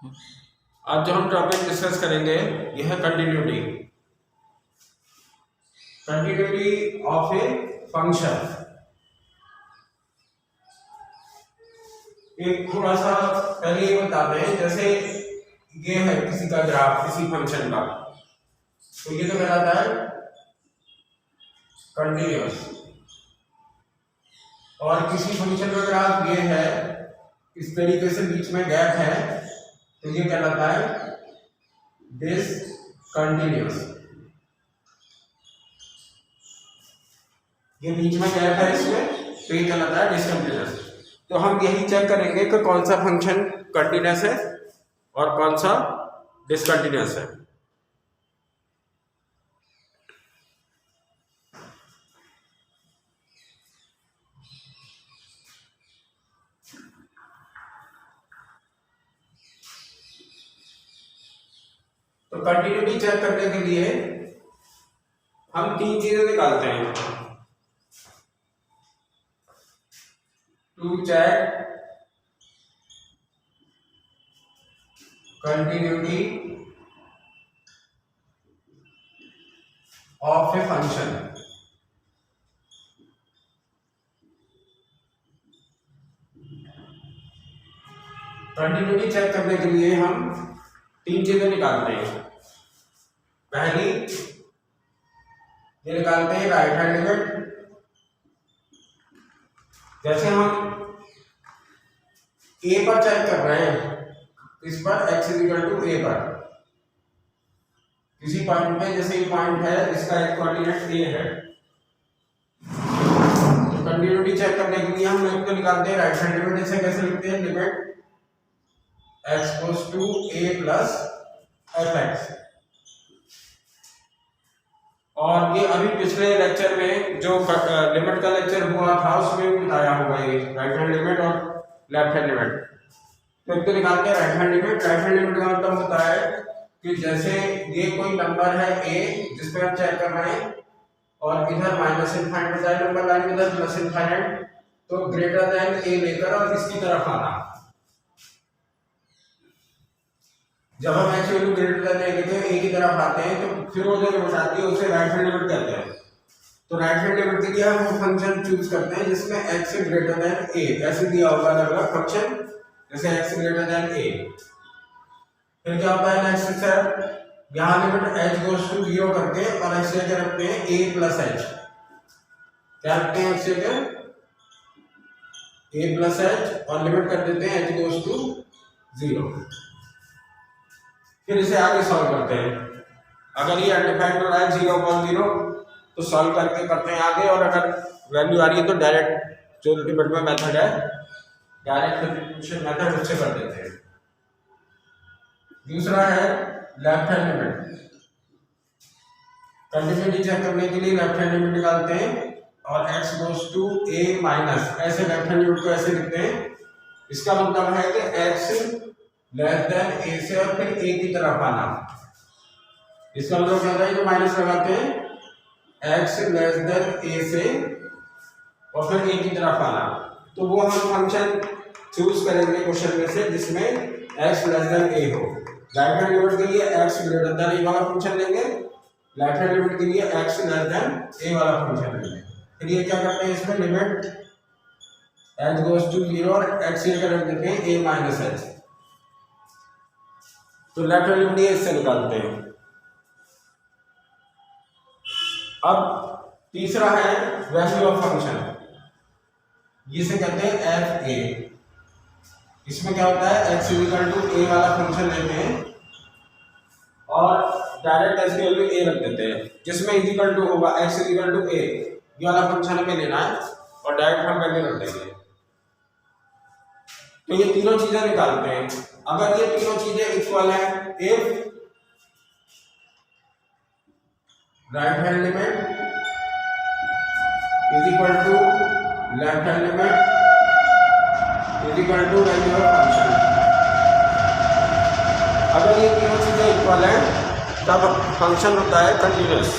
आज जो हम टॉपिक डिस्कस करेंगे यह है कंटिन्यूटी ऑफ ए फंक्शन। एक थोड़ा सा पहले ये बताते हैं, जैसे ये है किसी का ग्राफ किसी फंक्शन का, तो ये तो कहलाता है कंटिन्यूअस। और किसी फंक्शन का ग्राफ ये है, इस तरीके से बीच में गैप है, तो ये कहलाता है डिसकंटिन्यूअस। ये बीच में गैप है इसमें, तो ये कहलाता है डिसकंटिन्यूअस। तो हम यही चेक करेंगे कि कौन सा फंक्शन कंटिन्यूअस है और कौन सा डिसकंटिन्यूअस है। तो कंटिन्यूटी चेक करने के लिए हम तीन चीजें निकालते हैं to check continuity of a function. Continuity check करने के लिए हम तीन चीजें निकालते हैं। पहली ये निकालते हैं राइट हैंड लिमिट। जैसे हम ए पर चेक कर रहे हैं, इस पर x इक्वल टू ए पर किसी पॉइंट पे, जैसे ये पॉइंट है, इसका एक कोऑर्डिनेट ए है, तो कंटिन्यूटी चेक करने के लिए हम एक तो निकालते हैं राइट हैंड लिमिट। इसे कैसे लिखते हैं? Limit x goes to a plus fx। और ये अभी पिछले लेक्चर में जो लिमिट का लेक्चर हुआ था उसमें भी बताया होगा, ये राइट हैंड लिमिट और लेफ्ट हैंड लिमिट। तो एक तो निकालते हैं right hand limit. Right hand limit का मतलब होता है कि जैसे ये कोई नंबर है a जिस पे हम चेक कर रहे हैं, और इधर माइनस इनफाइनाइट बताया नंबर लाइन, इधर प्लस इनफाइनाइट, तो ग्रेटर देन a लेकर और इसकी तरफ आना। जब हम x value greater than a लेते हैं, a की तरफ आते हैं, तो फिर वो जो लिमिट आती है उसे राइट हैंड लिमिट कहते हैं। तो राइट हैंड लिमिट के लिए हम वो फंक्शन चूज करते हैं जिसमें x ग्रेटर देन a, ऐसे दिया होगा अलग अलग फंक्शन, जैसे x ग्रेटर देन a। फिर क्या होता है नेक्स्ट स्टेप, यहाँ लिमिट h गोस टू 0 करके और x जगह रखते हैं a प्लस h। क्या रखते हैं x जगह? a प्लस h, और लिमिट कर देते हैं h गोस टू 0। फिर इसे आगे सॉल्व करते हैं। अगर ये अनडिफाइंड हो रहा है 0/0 तो सॉल्व करके करते हैं आगे, और अगर वैल्यू आ रही है तो डायरेक्ट जो लिमिट में मेथड है, डायरेक्ट सब्स्टिट्यूशन मेथड, उससे कर देते हैं। दूसरा है left hand limit. Continuity check करने के लिए लेफ्ट हैंड लिमिट निकालते हैं, और x goes to a minus, ऐसे लेफ्ट हैंड लिमिट को ऐसे लिखते हैं। इसका मतलब है कि x लेस देन a से और फिर a की तरफ आना। इसका मतलब क्या होता है? जो माइनस लगाते हैं x लेस देन a से और फिर a की तरफ आना, तो वो हम फंक्शन चूज करेंगे क्वेश्चन में से जिसमें x लेस देन a हो। राइट हैंड लिमिट के लिए x ग्रेटर देन a वाला फंक्शन लेंगे, लेफ्ट हैंड लिमिट के लिए x लेस देन a वाला फंक्शन लेंगे। फिर ये क्या करते हैं, इसमें लिमिट h गोस टू 0 और x की जगह रख देते हैं a माइनस h। तो लेफ्ट हैंड लिमिट इससे निकालते हैं। अब तीसरा है वैल्यू ऑफ फंक्शन, जिसे कहते हैं एफ ए। इसमें क्या होता है, x इक्वल टू a वाला फंक्शन लेते हैं और डायरेक्ट x की वैल्यू a रख देते हैं, जिसमें इक्वल टू होगा x इक्वल टू a, ये वाला फंक्शन हमें लेना है, और डायरेक्ट हम वैल्यू रख देंगे। तो ये तीनों चीजें निकालते हैं। अगर ये तीनों चीजें इक्वल है, if right hand limit is equal to left hand limit is equal to value of function. अगर ये तीनों चीजें इक्वल है तब फंक्शन होता है कंटिन्यूअस।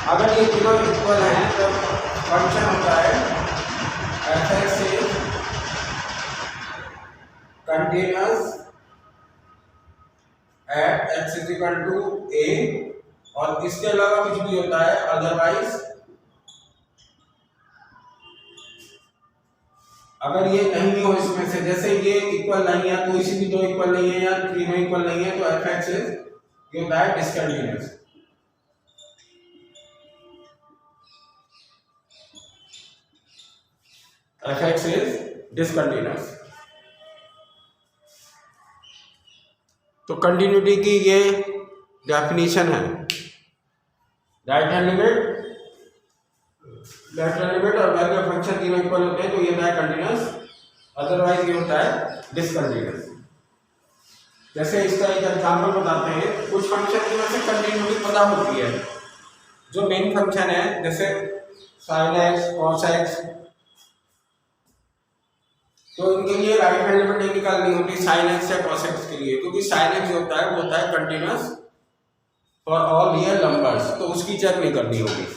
अगर ये तीनों इक्वल हैं तो फंक्शन होता है f(x) is continuous at x is equal to a, और इसके अलावा कुछ भी होता है अदरवाइज अगर ये नहीं हो इसमें से, जैसे ये इक्वल नहीं है, कोई सी भी दो इक्वल नहीं है या तीनों इक्वल नहीं है, तो f(x) इज ये होता है डिसकंटिन्यूअस। f(x) is discontinuous. तो कंटिन्यूटी की ये डेफिनेशन है, right hand limit, left hand limit और वैल्यू ऑफ फंक्शन तीनों इक्वल होते हैं तो ये होता है कंटिन्यूअस, अदरवाइज ये होता है डिसकंटिन्यूअस। जैसे इसका एक एग्जांपल बताते हैं, कुछ फंक्शन की वजह से कंटिन्यूटी पता होती है, जो मेन फंक्शन है जैसे sin x cos x, तो इनके लिए राइट हैंड लिमिट नहीं निकालनी होती sin x या cos x के लिए, क्योंकि sin x जो होता है वो होता है continuous for all real numbers, तो उसकी चेक नहीं करनी होगी।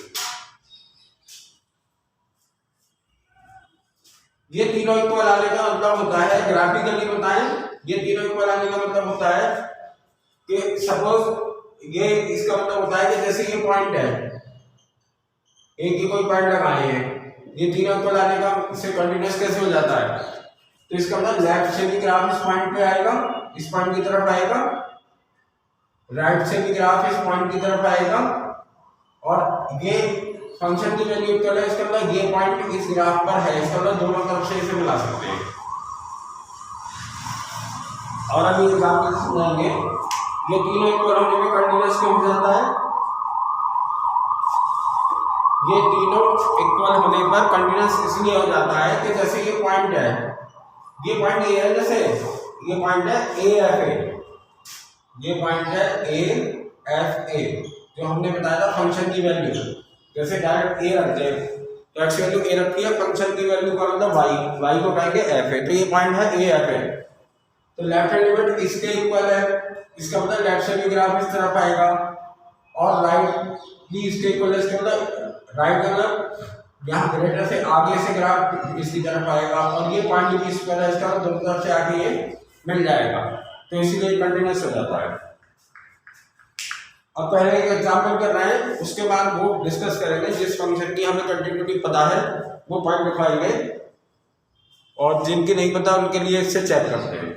ये तीनों इक्वल आने का मतलब होता है, ग्राफिकली बताएं, ये तीनों इक्वल आने का मतलब होता है कि सपोज ये, इसका मतलब होता है कि जैसे ये पॉइंट है, एक ही कोई पॉइंट लगाए हैं, ये तीनों इक्वल आने का से कंटिन्यूअस कैसे हो जाता है, तो इसका मतलब लेफ्ट से भी ग्राफ इस पॉइंट पे आएगा, इस पॉइंट की तरफ आएगा, राइट से भी ग्राफ इस पॉइंट की तरफ आएगा, और ये फंक्शन की वैल्यू इक्वल है, इसका मतलब ये पॉइंट इस ग्राफ पर है, इसका मतलब दोनों तरफ से इसे मिला सकते हैं। और अभी एग्जांपल समझाएंगे, ये तीनों इक्वल होने में कंटिन्यूअस क्यों हो जाता है, ये तीनों इक्वल होने पर कंटिन्यूअस इसलिए हो जाता है कि जैसे ये पॉइंट है, ये पॉइंट ए है, जैसे ये पॉइंट है ए एफ ए, ये पॉइंट है ए एफ ए, जो हमने बताया था फंक्शन की वैल्यू, जैसे डायरेक्ट ए रख दे तो एक्स वैल्यू ए रखी है, फंक्शन की वैल्यू का मतलब वाई को कहेंगे एफ है, तो ये पॉइंट है ए एफ है, तो लेफ्ट हैंड लिमिट इसके इक्वल है, इसका मतलब लेफ्ट से भी ग्राफ इस तरफ आएगा, और राइट भी इसके इक्वल है, इसका मतलब राइट मतलब यहाँ ग्रेटर से आगे से ग्राफ इसकी तरफ आएगा, और ये पॉइंट भी इस पर है, इसका दोनों तरफ से आगे ये मिल जाएगा, तो इसीलिए कंटिन्यूअस हो जाता है। अब पहले एक एग्जांपल कर रहे हैं, उसके बाद वो डिस्कस करेंगे, जिस फंक्शन की हमें कंटिन्यूटी पता है वो पॉइंट लिखवाएंगे, और जिनकी नहीं पता उनके लिए इससे चेक करते हैं।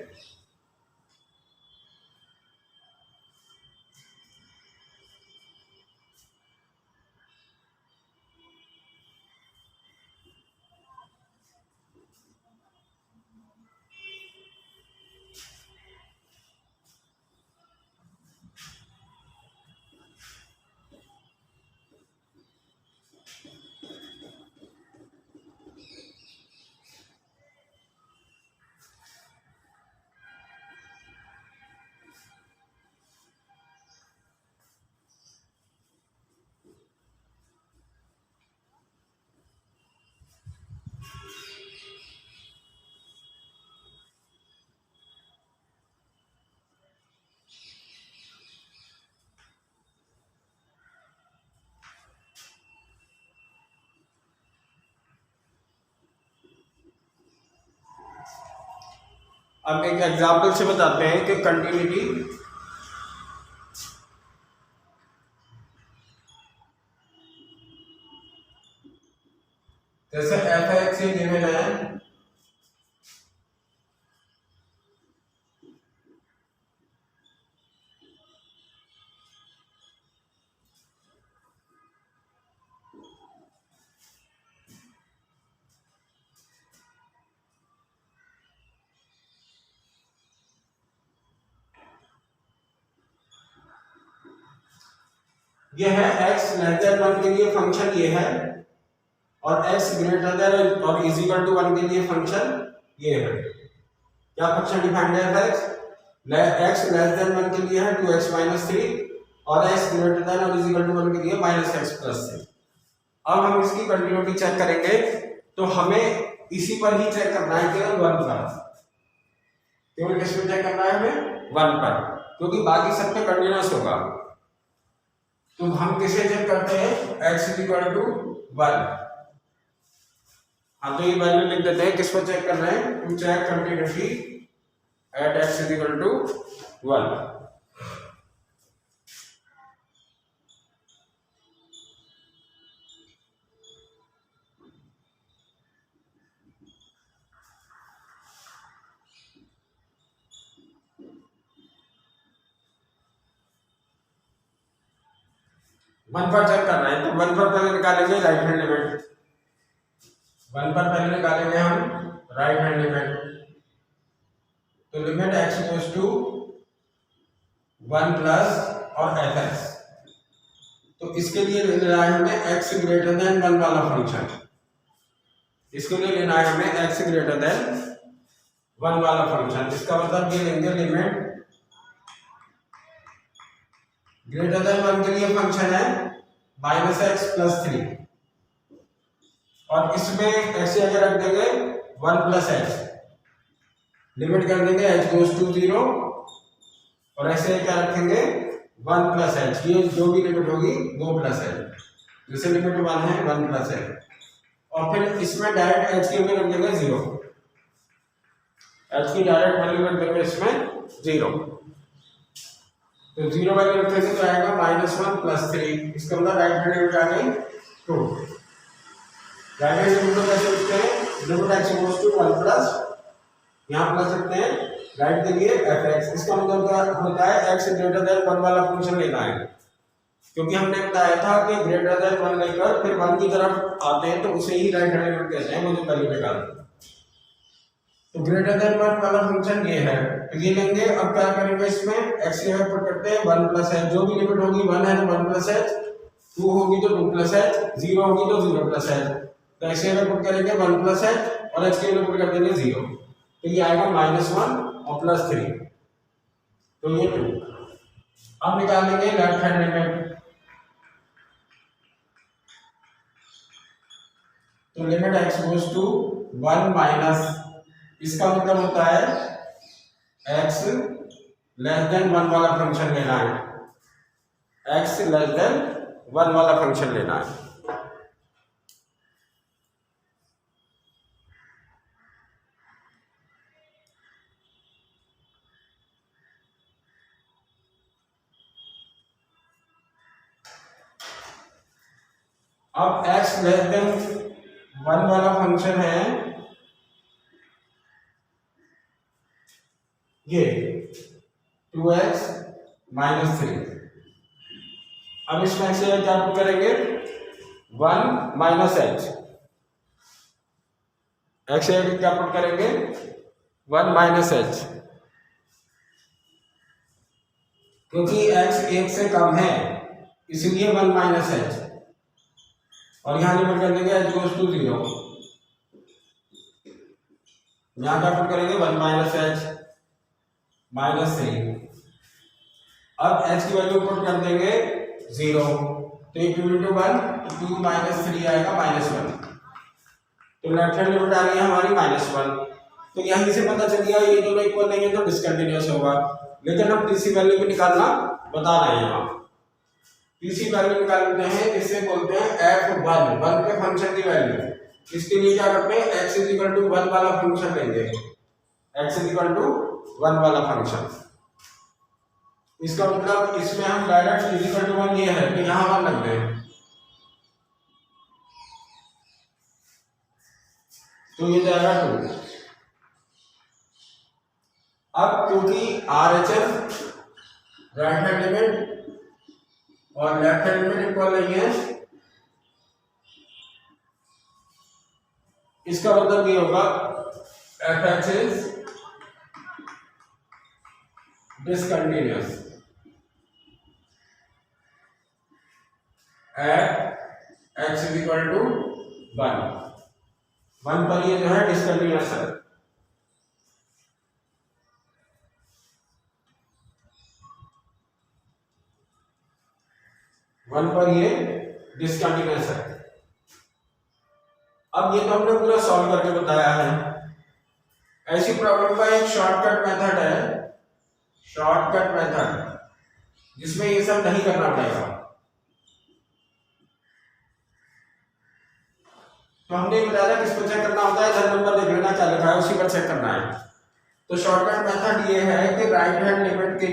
अब एक एग्जांपल से बताते हैं कि कंटिन्यूटी जैसे f(x) से गिवन है, ये है x लेस देन 1 के लिए फंक्शन ये है, और x ग्रेटर देन और इज इक्वल टू 1 के लिए फंक्शन ये है। क्या फंक्शन डिफाइंड है f(x)? x लेस देन 1 के लिए है 2x - 3, और x ग्रेटर देन और इज इक्वल टू 1 के लिए -x + 6। अब हम इसकी कंटिन्यूटी चेक करेंगे, तो हमें इसी पर ही चेक करना है, केवल 1 पर, केवल किस पे चेक करना है हमें 1 पर, क्योंकि बाकी सब पे कंटिन्यूअस होगा। तो हम किसे चेक करते हैं, x इज इक्वल टू 1। हाँ तो ये वैल्यू लिख देते हैं, किसको चेक कर रहे हैं, to check continuity at x is equal to 1। One पर चेक करना है तो वन पर पहले निकालेंगे राइट हैंड लिमिट, वन पर पहले निकालेंगे हम राइट हैंड लिमिट। तो limit x goes to 1 plus और fx। तो इसके लिए लेना है हमें x ग्रेटर देन 1 वाला फंक्शन, इसके लिए लेना है हमें x ग्रेटर देन 1 वाला फंक्शन। इसका मतलब ये लेंगे लिमिट ग्रेटर देन 1 के लिए फंक्शन है -x + 3 और इसमें ऐसे अगर रख देंगे 1 + h, लिमिट कर देंगे h गोज टू 0 और ऐसे क्या रखेंगे 1 + h, ये जो भी लिमिट होगी वो प्लस है, जैसे लिमिट 1 है 1 + h और फिर इसमें डायरेक्ट h की वैल्यू रख देंगे 0, h की डायरेक्ट वैल्यू रख देंगे इसमें 0। तो 0 वैल्यू रखेंगे तो आएगा -1 + 3, इसका मतलब राइट हैंड लिमिट आ गई 2। राइट हैंड लिमिट को कैसे लिखते हैं, limit x goes to 1 plus, यहाँ प्लस रखते हैं राइट के लिए fx। इसका मतलब क्या होता है, x ग्रेटर देन 1 वाला फंक्शन लेना है, क्योंकि हमने बताया था कि ग्रेटर देन 1 लेकर फिर 1 की तरफ आते हैं तो उसे ही राइट हैंड लिमिट कहते हैं, वो जो पहले निकालते हैं। तो ग्रेटर देन 1 वाला फंक्शन ये है, तो ये लेंगे। अब क्या करेंगे, इसमें x की वैल्यू पुट करते हैं 1 + h, जो भी लिमिट होगी 1 है तो 1 + h, 2 होगी तो 2 + h, 0 होगी तो 0 + h। तो x की वैल्यू पुट करेंगे 1 + h और h की वैल्यू पुट कर देंगे 0, तो ये आएगा -1 और +3, तो ये 2। अब निकालेंगे लेफ्ट हैंड लिमिट, तो limit x goes to 1 minus, इसका मतलब होता है x लेस देन 1 वाला फंक्शन लेना है, x लेस देन 1 वाला फंक्शन लेना है। अब x लेस देन 1 वाला फंक्शन है ये 2x - 3। अब इसमें से क्या पुट करेंगे 1 - h, x क्या पुट करेंगे 1 - h, क्योंकि x 1 से कम है इसलिए 1 - h और यहाँ लिमिट कर देंगे h गोज टू 0, यहाँ क्या पुट करेंगे 1 - h -3। अब h की वैल्यू पुट कर देंगे 0, तो ये 2 × 1 2 - 3 आएगा -1, तो लेफ्ट हैंड लिमिट आ गई है हमारी -1। तो यहीं से पता चल गया ये दोनों इक्वल नहीं है तो डिसकंटिन्यूअस होगा, लेकिन हम टीसी वैल्यू भी निकालना बता रहे हैं। हम टीसी वैल्यू निकालते हैं, इसे बोलते हैं f1, 1 पे फंक्शन की वैल्यू। इसके लिए क्या करते हैं, x इज इक्वल टू 1 वाला फंक्शन लेंगे, x इज इक्वल टू 1 वाला फंक्शन। इसका मतलब इसमें हम डायरेक्ट इज इक्वल टू 1 ये है कि यहाँ 1 लग गए, तो ये जाएगा 2। अब क्योंकि RHS राइट हैंड लिमिट और लेफ्ट हैंड लिमिट इक्वल नहीं है, इसका मतलब ये होगा fx is discontinuous at x is equal to 1 पर ये जो है डिसकंटिन्यूअस है। वन पर ये डिसकंटिन्यूअस है। अब ये तो हमने पूरा सॉल्व करके बताया है। ऐसी प्रॉब्लम का एक शॉर्टकट मेथड है, शॉर्टकट मेथड, जिसमें ये सब नहीं करना पड़ेगा। तो हमने ये बताया किसको चेक करना होता है, इधर नंबर देख लेना क्या लिखा है उसी पर चेक करना है। तो शॉर्टकट मेथड ये है कि राइट हैंड लिमिट के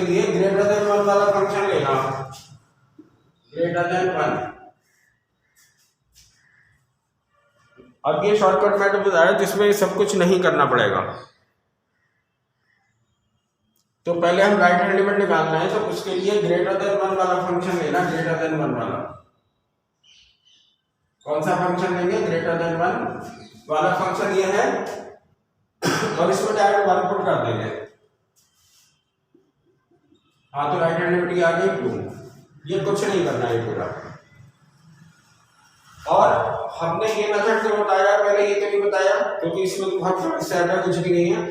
लिए ग्रेटर देन 1 वाला फंक्शन लेना, ग्रेटर देन 1। अब ये शॉर्टकट मेथड बताया जिसमें सब कुछ नहीं करना पड़ेगा। तो पहले हम राइट हैंड लिमिट निकालना है, तो उसके लिए ग्रेटर देन 1 वाला फंक्शन लेना, ग्रेटर देन 1 वाला। कौन सा फंक्शन लेंगे, ग्रेटर देन 1 वाला फंक्शन ये है, और इसको डायरेक्ट 1 पुट कर देंगे। हाँ, तो राइट हैंड लिमिट की आ गई 2। ये कुछ नहीं करना है पूरा। और हमने ये मेथड जो बताया पहले ये तो नहीं बताया क्योंकि इसमें तो बहुत समस्या है, कुछ भी नहीं है।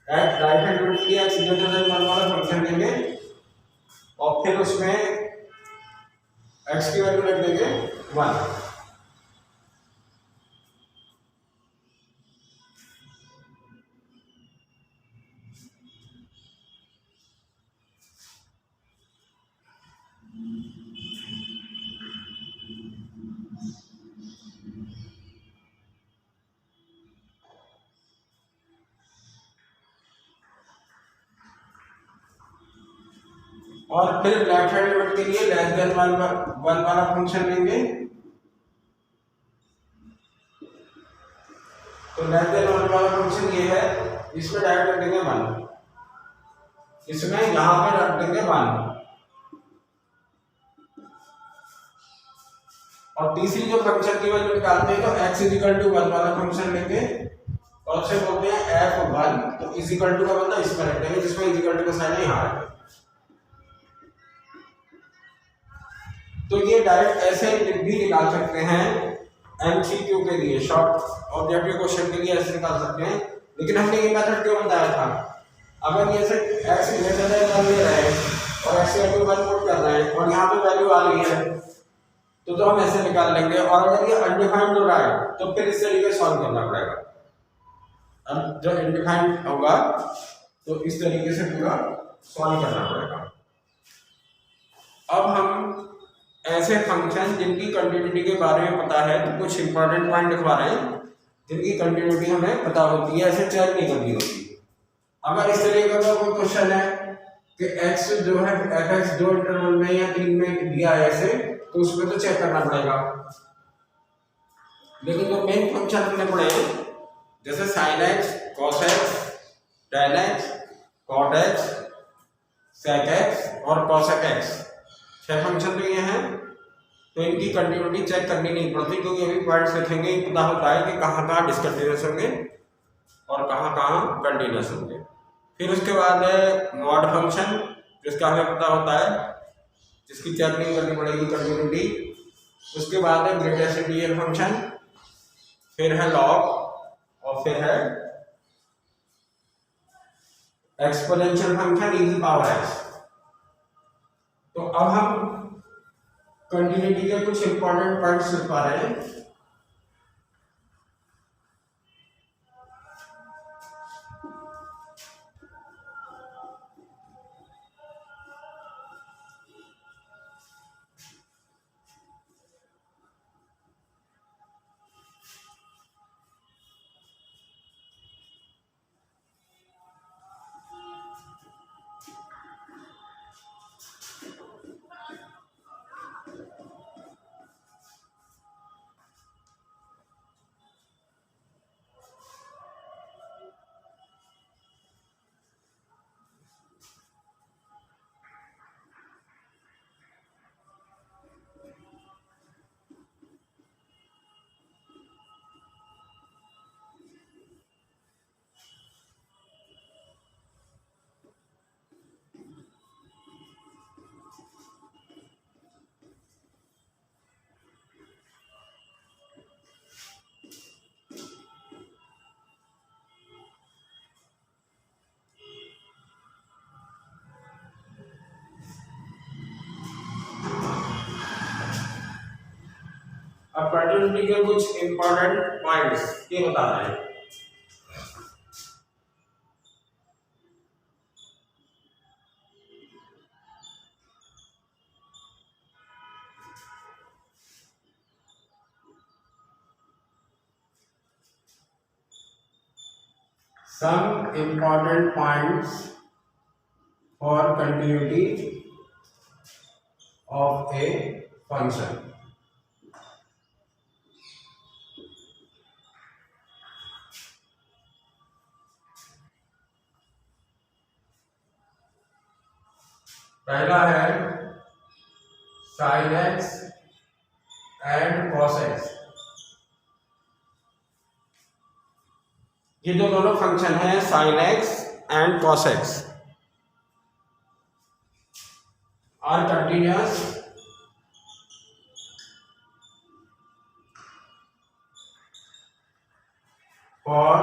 राइट हैंड लिमिट के लिए x ग्रेटर देन 1 वाला फंक्शन लेंगे और फिर उसमें x की वैल्यू रख देंगे 1। और फिर लेफ्ट हैंड लिमिट के लिए लेस देन 1 वाला फंक्शन लेंगे। तो लेस देन 1 वाला फंक्शन ये है, इसमें डायरेक्ट रख देंगे 1, इसमें यहां पे रख देंगे 1। और तीसरी जो फंक्शन की वैल्यू निकालते हैं तो x इक्वल टू 1 वाला फंक्शन लेंगे और उसे बोलते हैं f1। तो इज इक्वल टू का मतलब इसमें रख देंगे, जिसमें इज इक्वल टू का साइन है यहां रख देंगे। तो ये डायरेक्ट ऐसे भी निकाल सकते हैं MCQ के लिए, शॉर्ट ऑब्जेक्टिव क्वेश्चन के लिए ऐसे निकाल सकते हैं। लेकिन हमने ये मेथड क्यों बताया था, अगर ये से x ग्रेटर देन 1 ले रहे हैं और x इक्वल टू 1 पुट कर रहे हैं और यहाँ पे वैल्यू आ रही है तो हम ऐसे निकाल लेंगे। और अगर ये अनडिफाइंड हो रहा है तो फिर इस तरीके से सॉल्व करना पड़ेगा। अब जब अनडिफाइंड होगा तो इस तरीके से पूरा सॉल्व करना पड़ेगा। अब हम ऐसे फंक्शन जिनकी कंटिन्यूटी के बारे में पता है, तो कुछ इंपॉर्टेंट पॉइंट लिखवा रहे हैं जिनकी कंटिन्यूटी हमें पता होती है, ऐसे चेक नहीं करनी होती। अगर इस तरीके का कोई क्वेश्चन है कि x जो है fx 2 इंटरवल में या 3 में दिया है ऐसे, तो उसमें तो चेक करना पड़ेगा। लेकिन जो मेन फंक्शन हमने पढ़े जैसे sin x, cos x, tan x, cot x, sec x और cosec x, 6 फंक्शन तो ये हैं। तो इनकी कंटिन्यूटी चेक करनी नहीं पड़ती क्योंकि अभी पॉइंट्स लिखेंगे पता होता है कि कहाँ कहाँ डिसकंटिन्यूअस होंगे और कहाँ कहाँ कंटिन्यूअस होंगे। फिर उसके बाद है मॉड फंक्शन, जिसका हमें पता होता है, जिसकी चेक नहीं करनी पड़ेगी कंटिन्यूटी। उसके बाद है ग्रेटेस्ट इंटीजर फंक्शन, फिर है लॉग और फिर है exponential function e power x। तो अब हम कंटिन्यूटी के कुछ इंपॉर्टेंट पॉइंट्स लिख पा रहे हैं। अब कंटिन्यूटी के कुछ इंपॉर्टेंट पॉइंट्स ये बता रहे हैं। some important points for continuity of a function. पहला है sin x and cos x। ये जो दोनों फंक्शन हैं sin x and cos x are continuous for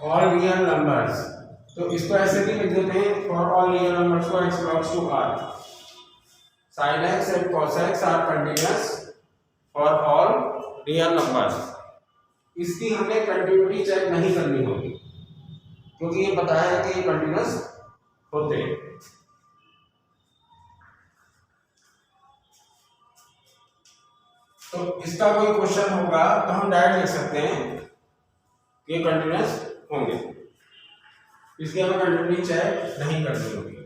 all real numbers. तो इसको ऐसे भी लिख देते हैं फॉर ऑल रियल नंबर्स को x belongs to r। sin x and cos x are continuous for all real numbers. इसकी हमें कंटिन्यूटी चेक नहीं करनी होगी क्योंकि ये पता है कि ये कंटिन्यूअस होते हैं। तो इसका कोई क्वेश्चन होगा तो हम डायरेक्ट लिख सकते हैं कि ये कंटिन्यूअस होंगे, इसकी हमें कंटिन्यूटी चेक नहीं करनी होगी।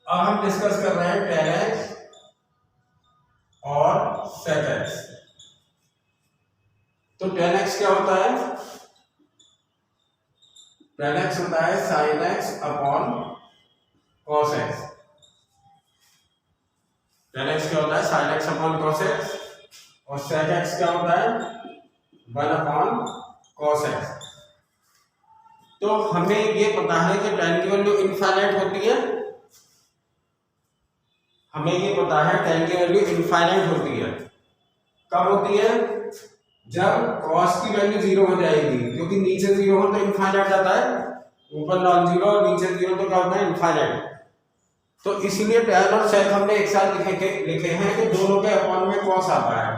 अब हम डिस्कस कर रहे हैं tan x और sec x। तो tan x क्या होता है? tan x होता है sin x upon cos x। tan x क्या होता है? sin x upon cos x। और sec x क्या होता है? 1 अपॉन cos x। तो हमें ये पता है कि tan की वैल्यू इनफाइनाइट होती है। हमें ये पता है tan की वैल्यू इनफाइनाइट होती है। कब होती है? जब cos की वैल्यू 0 हो जाएगी, क्योंकि नीचे 0 हो तो इनफाइनाइट आता है, ऊपर नॉन जीरो और नीचे 0 तो क्या होता है? इनफाइनाइट। तो इसलिए tan और sec हमने एक साथ लिखे हैं कि दोनों के अपॉन में cos आता है।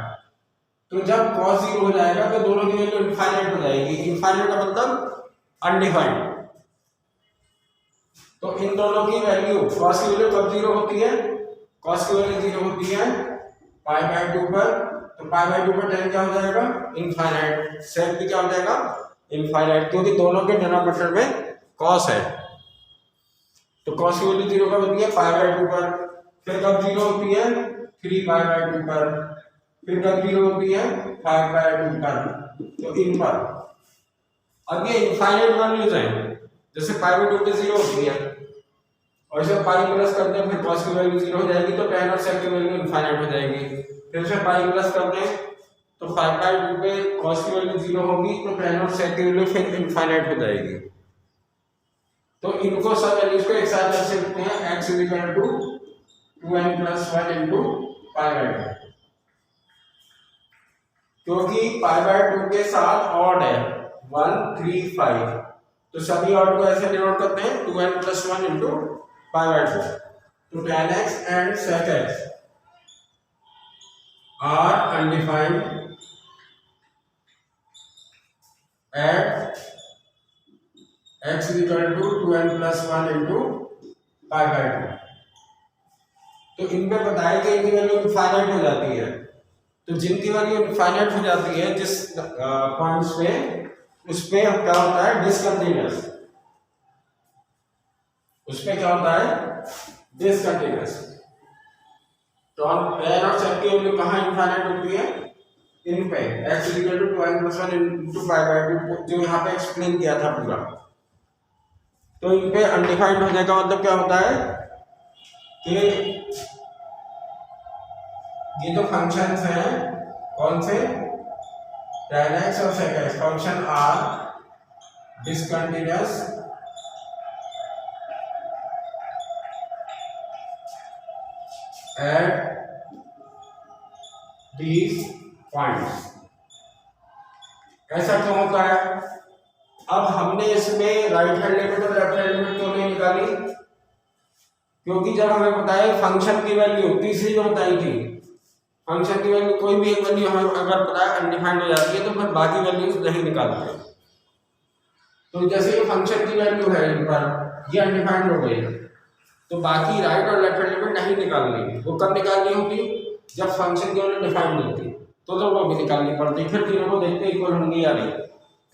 तो जब cos 0 हो जाएगा तो दोनों की वैल्यू इनफाइनाइट हो जाएगी। इनफाइनाइट का मतलब अनडिफाइंड। तो इन दोनों की वैल्यू cos की वैल्यू कब 0 होती है? cos की वैल्यू 0 होती है π/2 पर। तो π/2 पर tan क्या हो जाएगा? इनफाइनाइट। sec भी क्या हो जाएगा? इनफाइनाइट, क्योंकि दोनों के डिनोमिनेटर में cos है। तो cos की वैल्यू 0 कब होती है? π/2 पर। फिर कब 0 होती है? 3π/2 पर। फिर कब 0 होती है? 5/2 पर। तो इन पर अब ये इनफाइनाइट वैल्यूज हैं, जैसे π/2 पे 0 होती है और इसे पाई प्लस कर दें फिर cos की वैल्यू 0 हो जाएगी, तो tan और sec की वैल्यू इनफाइनाइट हो जाएगी। फिर से पाई प्लस कर दें तो 5/2 पे cos की वैल्यू 0 होगी, तो tan और sec की वैल्यू फिर इनफाइनाइट हो जाएगी। तो इनको सब वैल्यूज को एक साथ ऐसे लिखते हैं x = 2n + 1 × π/2, क्योंकि π/2 के साथ ऑड है 1 3 5, तो सभी ऑड को ऐसे डिनोट करते हैं 2n + 1 × π/2। तो tan x and sec x are undefined at x = 2n + 1 × π/2। तो इनमें बताया कि इनकी वैल्यू इनफाइनाइट हो जाती है। तो जिनकी वैल्यू इनफाइनाइट हो जाती है जिस पॉइंट्स पे, उस पे क्या होता है? डिसकंटिन्यूअस। उस पे क्या होता है? डिसकंटिन्यूअस। तो हम tan और sec की वैल्यू कहाँ इनफाइनाइट होती है? इन पे x = 2n + 1 × π/2, जो यहाँ पे एक्सप्लेन किया था पूरा। तो इन पे अनडिफाइंड होने का मतलब क्या होता है कि ये जो फंक्शंस हैं, कौन से? tan x और sec x function are discontinuous at these points. ऐसा क्यों होता है? अब हमने इसमें राइट हैंड लिमिट और लेफ्ट हैंड लिमिट क्यों नहीं निकाली? क्योंकि जब हमें पता है फंक्शन की वैल्यू तीसरी जो बताई थी, फंक्शन की वैल्यू कोई भी एक वैल्यू हमें अगर पता है अनडिफाइंड हो जाती है तो फिर बाकी वैल्यूज नहीं निकालते। तो जैसे ये फंक्शन की वैल्यू है इन पर, ये अनडिफाइंड हो गई, तो बाकी राइट और लेफ्ट हैंड लिमिट नहीं निकालनी। वो कब निकालनी होती? जब फंक्शन की वैल्यू डिफाइंड होती, तो वो भी निकालनी पड़ती। फिर तीनों को देखते इक्वल होंगी या नहीं,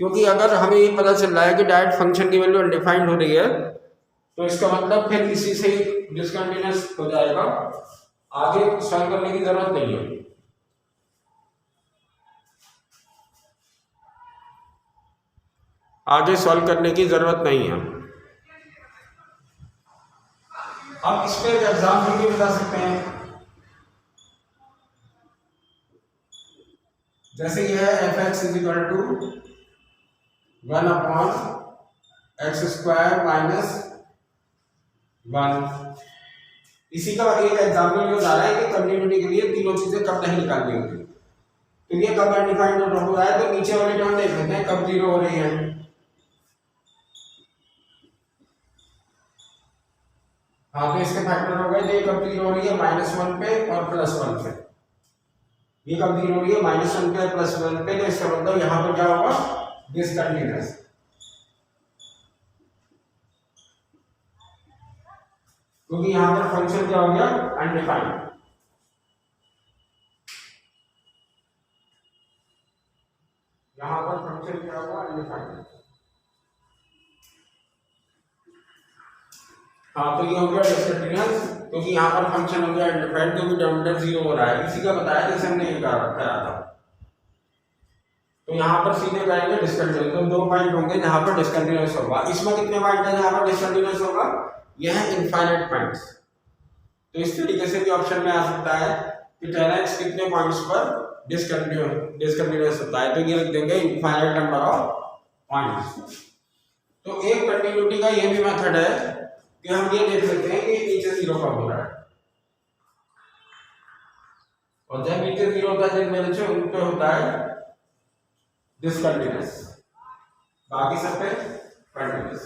क्योंकि अगर हमें ये पता चल रहा है कि डायरेक्ट फंक्शन की वैल्यू अनडिफाइंड हो रही है तो इसका मतलब फिर इसी से डिसकंटिन्यूअस हो जाएगा, आगे सॉल्व करने की जरूरत नहीं है। आगे सॉल्व करने की जरूरत नहीं है। अब इस पे एग्जाम्पल भी बता सकते हैं, जैसे यह है f x is equal to 1/x² minus 1। इसी का एक एग्जाम्पल ये बता रहा है कि कंटिन्यूटी के लिए तीनों चीजें कब नहीं निकालनी होती। तो ये कब अनडिफाइंड हो रहा है तो नीचे वाले टर्म देख लेते हैं कब जीरो हो रही है। हाँ तो इसके फैक्टर हो गए, ये कब जीरो हो रही है -1 पे और +1 पे। ये कब जीरो हो रही है -1 पे और +1 पे, तो इसका मतलब यहाँ पर क्या होगा डिसकंटिन्यूअस। क्योंकि यहाँ पर फंक्शन क्या हो गया अनडिफाइंड। यहाँ पर फंक्शन क्या होगा अनडिफाइंड। हाँ तो ये हो गया डिसकंटिन्यूअस क्योंकि यहाँ पर फंक्शन हो गया अनडिफाइंड क्योंकि डिनोमिनेटर 0 हो रहा है। इसी का बताया जैसे हमने ये कराया था। तो यहाँ पर सीधे करेंगे डिसकंटिन्यूअस, तो 2 पॉइंट होंगे जहाँ पर डिसकंटिन्यूअस होगा। इसमें कितने पॉइंट है जहाँ पर डिसकंटिन्यूअस होगा, यह है इनफाइनाइट पॉइंट्स। तो इस तरीके से भी ऑप्शन में आ सकता है कि 10x कितने पॉइंट्स पर डिसकंटिन्यूअस होता है, तो ये लिख देंगे इनफाइनाइट नंबर ऑफ पॉइंट्स। तो एक कंटिन्यूटी का ये भी मेथड है कि हम ये देख सकते हैं कि नीचे 0 कब हो रहा है, और जब नीचे 0 होता है जिनमें नीचे उन पे होता है डिसकंटिन्यूअस, बाकी सब पे कंटिन्यूअस।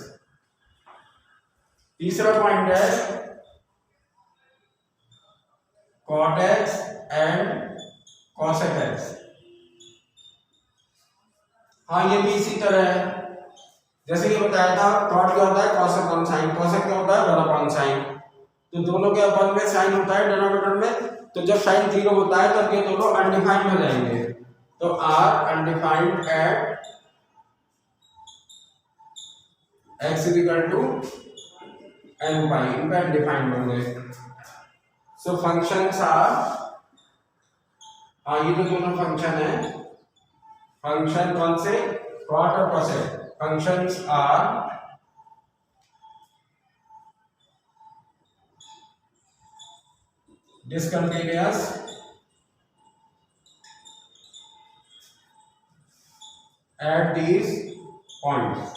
तीसरा पॉइंट है cot x and cosec x। हाँ ये भी इसी तरह है जैसे ये बताया था, cot क्या होता है cos अपॉन sin, cosec क्या होता है 1 अपॉन sin। तो दोनों के अपॉन में sin होता है डिनोमिनेटर में, तो जब sin 0 होता है तब ये दोनों अनडिफाइंड हो जाएंगे। तो r undefined at x is equal to n pi, इनका अनडिफाइंड होंगे। सो फंक्शंस आर, ये जो दोनों फंक्शन है, फंक्शन कौन से cot और cosec, functions are discontinuous at these points।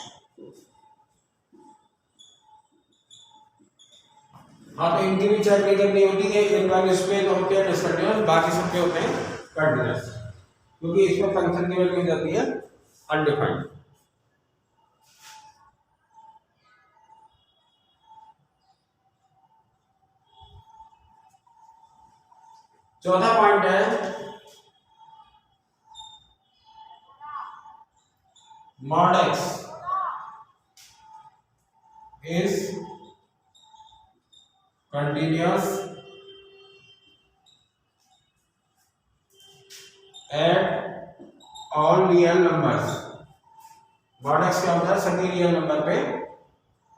हाँ तो इनकी भी चेक नहीं करनी होती है, इन वैल्यूज पे तो होते हैं डिसकंटिन्यूअस, बाकी सब पे होते हैं कंटिन्यूअस, क्योंकि इसमें फंक्शन की वैल्यू जाती है अनडिफाइंड। चौथा पॉइंट है mod x is continuous at all real numbers। mod x क्या होता है सभी रियल नंबर पे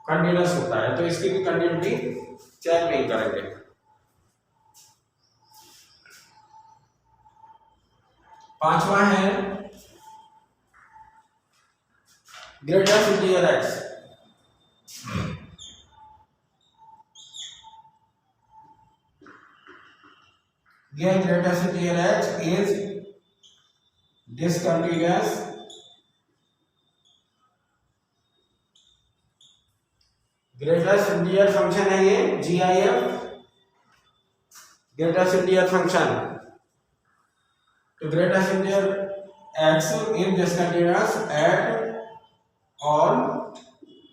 कंटिन्यूअस होता है, तो इसकी भी कंटिन्यूटी चेक नहीं करेंगे। पांचवा है greatest integer x। Here greatest integer x is discontinuous greatest integer function है ये GIF, ग्रेटेस्ट इंटीजर फंक्शन। तो greatest integer x is discontinuous at all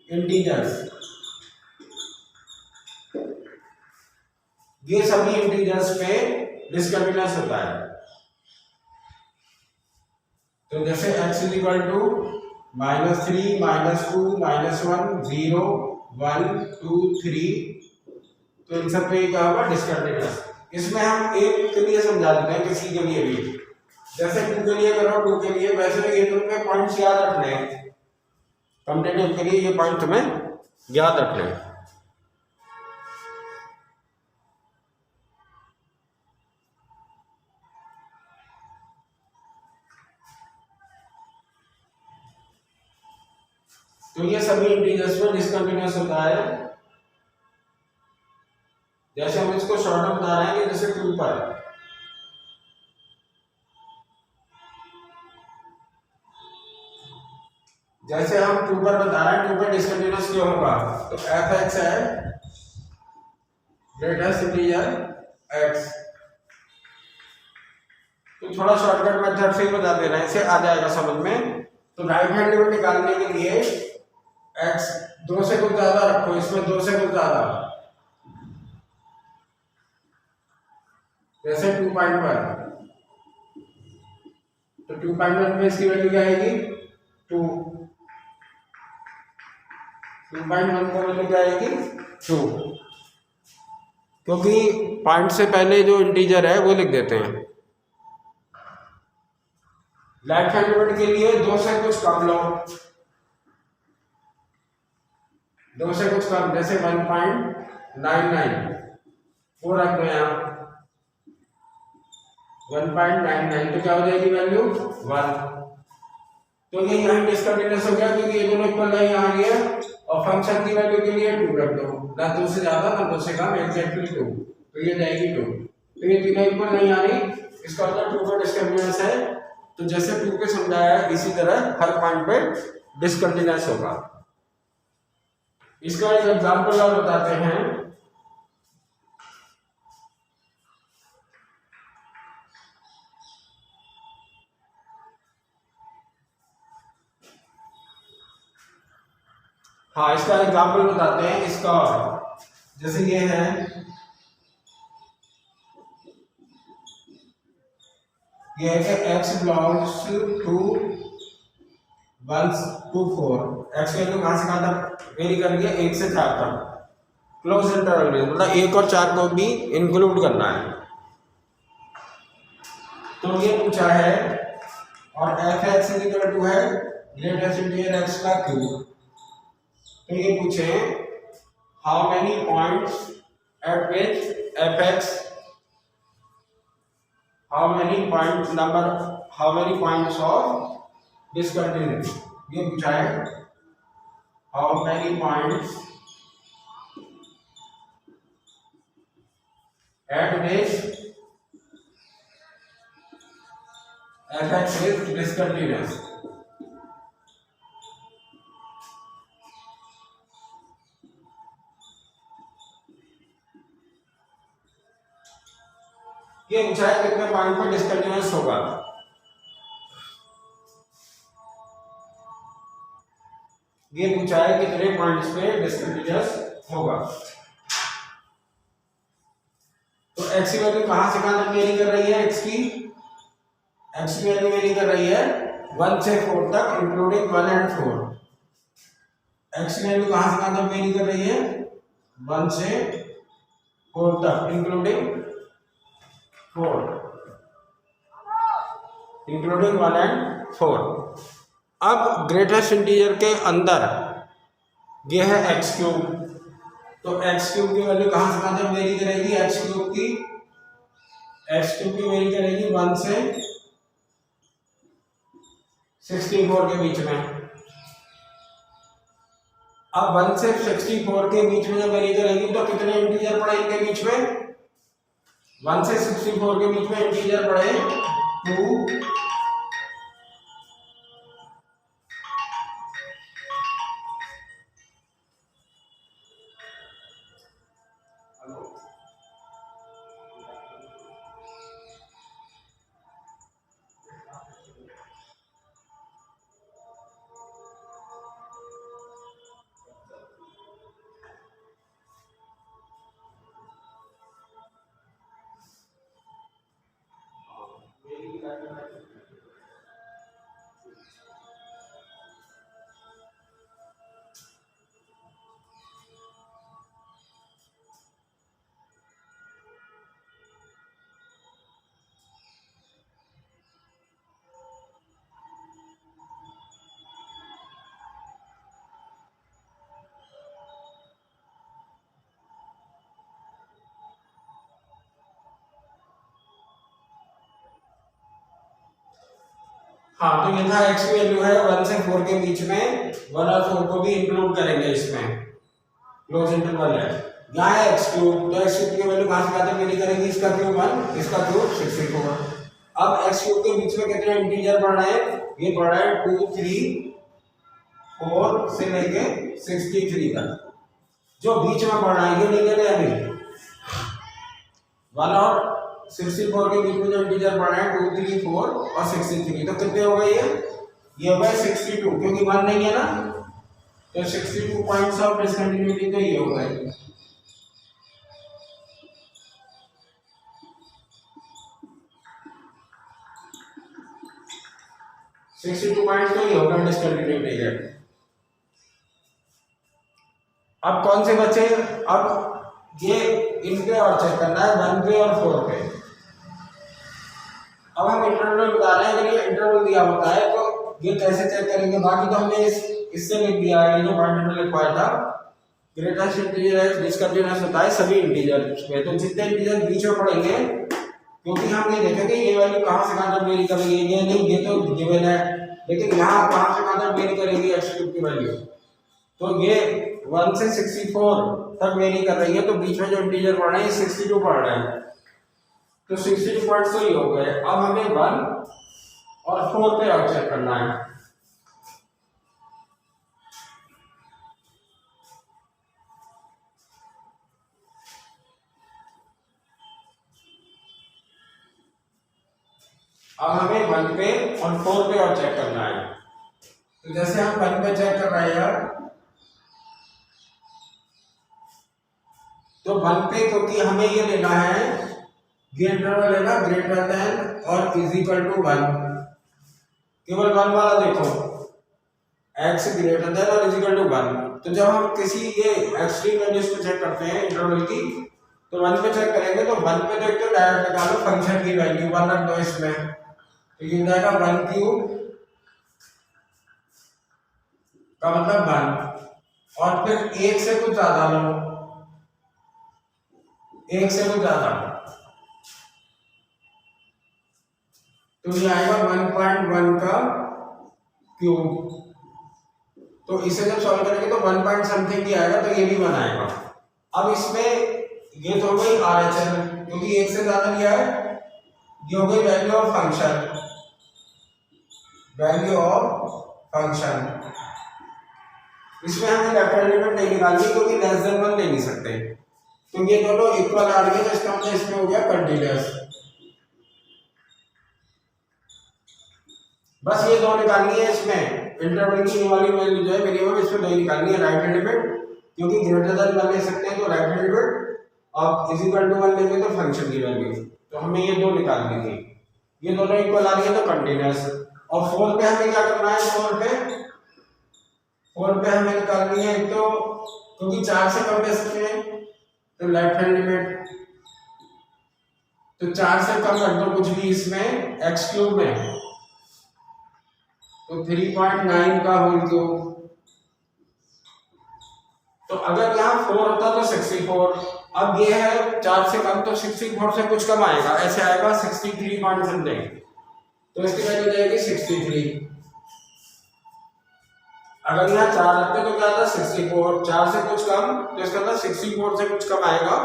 integers। ये सभी इंटीजर्स पे डिसकंटिन्यूअस होता है। तो जैसे x इज इक्वल टू -3 -2 -1 0 1 2 3, तो इन सब पे क्या होगा डिसकंटिन्यूअस। इसमें हम एक के लिए समझा देते हैं, किसी के लिए भी जैसे 2 के लिए करो 2 के लिए, वैसे ये तुम्हें पॉइंट्स याद रखने हैं, कॉम्पिटिटिव के लिए ये पॉइंट तुम्हें याद रखने हैं। तो ये सभी इंटीजर्स में डिसकंटिन्यूअस होता है। जैसे हम इसको शॉर्ट में बता रहे हैं कि जैसे 2 पर, जैसे हम 2 पर बता रहे हैं 2 पर डिसकंटिन्यूअस क्यों होगा, तो एफ एक्स है ग्रेटेस्ट इंटीजर एक्स। तो थोड़ा शॉर्टकट मेथड से ही बता दे रहे हैं, इसे आ जाएगा समझ में। तो राइट हैंड लिमिट निकालने के लिए एक्स 2 से कुछ ज्यादा रखो, इसमें 2 से कुछ ज्यादा, जैसे 2 पॉइंट पर, तो 2.1 में इसकी वैल्यू क्या आएगी 2, 2.1 में वैल्यू क्या आएगी 2, क्योंकि पॉइंट से पहले जो इंटीजर है वो लिख देते हैं। लेफ्ट हैंड लिमिट के लिए 2 से कुछ कम लो, 2 से कुछ कम, जैसे 1.99 वो रख दो यहाँ 1.99, तो क्या हो जाएगी वैल्यू 1। तो ये यहाँ डिसकंटिन्यूअस हो गया क्योंकि ये दोनों इक्वल नहीं आ गया, और फंक्शन की वैल्यू के लिए 2 रख दो, ना 2 से ज्यादा ना 2 से कम, एग्जैक्टली 2, तो ये जाएगी 2। तो ये तीनों इक्वल नहीं आ रही, इसका मतलब 2 पर डिसकंटिन्यूअस है। तो जैसे 2 पे समझाया इसी तरह हर पॉइंट पे डिसकंटिन्यूअस होगा। इसका एक एग्जांपल और बताते हैं। हाँ, इसका एग्जांपल बताते हैं इसका, जैसे ये है कि x belongs to 1 to 4, x value कहां से कहां तक वेरी कर रही है 1 से 4 तक, क्लोज इंटरवल में, मतलब 1 और 4 को भी इंक्लूड करना है। तो ये पूछा है, और f x is equal to है ग्रेटेस्ट इंटीजर x का क्यूब। तो ये पूछे how many points at which f x, how many points of discontinuity, ये पूछा है how many points at which f x is discontinuous. ये पूछा है कितने पॉइंट पर डिसकंटिन्यूअस होगा। ये पूछा है कितने पॉइंट्स पे डिसकंटिन्यूअस होगा। तो एक्स की वैल्यू कहां से कहां तक वेरी कर रही है, एक्स की वैल्यू वेरी कर रही है 1 से 4 तक इंक्लूडिंग 1 and 4। एक्स की वैल्यू कहां से कहां तक वेरी कर रही है 1 से 4 तक इंक्लूडिंग 1 and 4। अब ग्रेटेस्ट इंटीजर के अंदर ये है एक्स क्यूब, तो एक्स क्यूब की वैल्यू कहां से कहां तक वेरी करेगी, एक्स क्यूब की वेरी करेगी 1 से 64 के बीच में। अब 1 से 64 के बीच में जब वेरी करेगी तो कितने इंटीजर पड़े इनके बीच में, 1 से 64 के बीच में इंटीजर पड़े 2, हाँ तो ये था x की वैल्यू है 1 से 4 के बीच में, 1 और 4 को भी इंक्लूड करेंगे इसमें, क्लोज इंटरवल है। यहाँ है x क्यूब, तो x क्यूब की वैल्यू कहाँ से आते हैं, मेरी करेंगे इसका क्यूब 1, इसका क्यूब 64। अब x क्यूब के बीच में कितने इंटीजर बढ़ रहे हैं, ये बढ़ रहा है 2 3 4 से लेके 63 तक, जो बीच में बढ़ रहा है ये नहीं ले रहे अभी, 1 और 64 के बीच में जो इंटीजर बढ़ रहे हैं 2 3 4 और 63, तो कितने हो गए ये हो गए 62, क्योंकि 1 नहीं है ना, तो 62 पॉइंट्स ऑफ डिसकंटिन्यूटी तो ये हो गए। पॉइंट तो ये होगा डिसकंटिन्यूटी है। अब कौन से बचे, अब ये इनके और चेक करना है 1 पे और 4 पे। अब हम इंटरवल बता रहे हैं, अगर ये इंटरवल दिया होता है तो ये कैसे चेक करेंगे, बाकी तो हमने इससे लिख दिया है, ये जो पॉइंट में लिखवाया था, ग्रेटेस्ट इंटीजर डिसकंटिन्यूअस होता है सभी इंटीजर में, तो जितने इंटीजर बीच में पड़ेंगे, क्योंकि हम ये देखेंगे ये वैल्यू कहाँ से कहाँ तक वेरी करेगी, ये नहीं, ये तो गिवन है, लेकिन यहाँ कहाँ से कहाँ तक वेरी करेगी x क्यूब की वैल्यू, तो ये 1 से 64 तक वेरी कर रही है, तो बीच में जो इंटीजर पढ़ रहे हैं 62 पढ़ रहे हैं, तो 62 पॉइंट्स तो ये हो गए। अब हमें 1 और 4 पे और चेक करना है। अब हमें 1 पे और 4 पे और चेक करना है, तो जैसे हम 1 पे चेक कर रहे हैं, तो 1 पे क्योंकि हमें ये लेना है, ये इंटरवल है ना ग्रेटर देन और इज इक्वल टू 1, केवल 1 वाला देखो, x ग्रेटर देन और इज इक्वल टू 1, तो जब हम किसी ये एक्सट्रीम वैल्यूज को चेक करते हैं इंटरवल की, तो 1 पे चेक करेंगे, तो 1 पे तो एक तो डायरेक्ट निकालो फंक्शन की वैल्यू 1 रख दो इसमें, तो ये हो जाएगा 1 क्यूब का मतलब 1, और फिर 1 से कुछ ज्यादा लो, 1 से कुछ ज्यादा, तो ये आएगा 1.1 का क्यूब, तो इसे जब सॉल्व करेंगे तो 1 पॉइंट समथिंग भी आएगा, तो ये भी 1 आएगा। अब इसमें ये तो हो गई RHL, क्योंकि 1 से ज्यादा लिया है, ये हो गई value of function, value of function, इसमें हमें लेफ्ट हैंड लिमिट नहीं निकालनी, क्योंकि लेस देन 1 ले नहीं सकते, तो ये दोनों इक्वल आ रही है, तो इसका मतलब इसमें हो गया कंटीन्यूअस। बस ये दो निकालनी है, इसमें इंटरवल की वाली वैल्यू जो है मिनिमम, इसमें दो निकालनी है, राइट हैंड लिमिट, क्योंकि ग्रेटर देन 1 ले सकते हैं तो राइट हैंड लिमिट, और इज इक्वल टू 1 लेंगे तो फंक्शन की वैल्यू, तो हमें ये दो निकालनी थी, ये दोनों इक्वल आ रही है तो कंटीन्यूअस। और 4 पे हमें क्या करना है, 4 पे हमें निकालनी है, तो क्योंकि 4 से कम ले सकते हैं तो लेफ्ट हैंड लिमिट, तो 4 से कम कर दो कुछ भी इसमें x क्यूब में, तो 3.9 का होल क्यूब, तो अगर यहाँ 4 होता तो 64, अब ये है 4 से कम, तो 64 से कुछ कम आएगा, ऐसे आएगा 63 पॉइंट समथिंग, तो इसकी वैल्यू जाएगी 63। अगर यहाँ 4 रखते तो क्या था 64, 4 से कुछ कम, तो इसका मतलब 64 से कुछ कम आएगा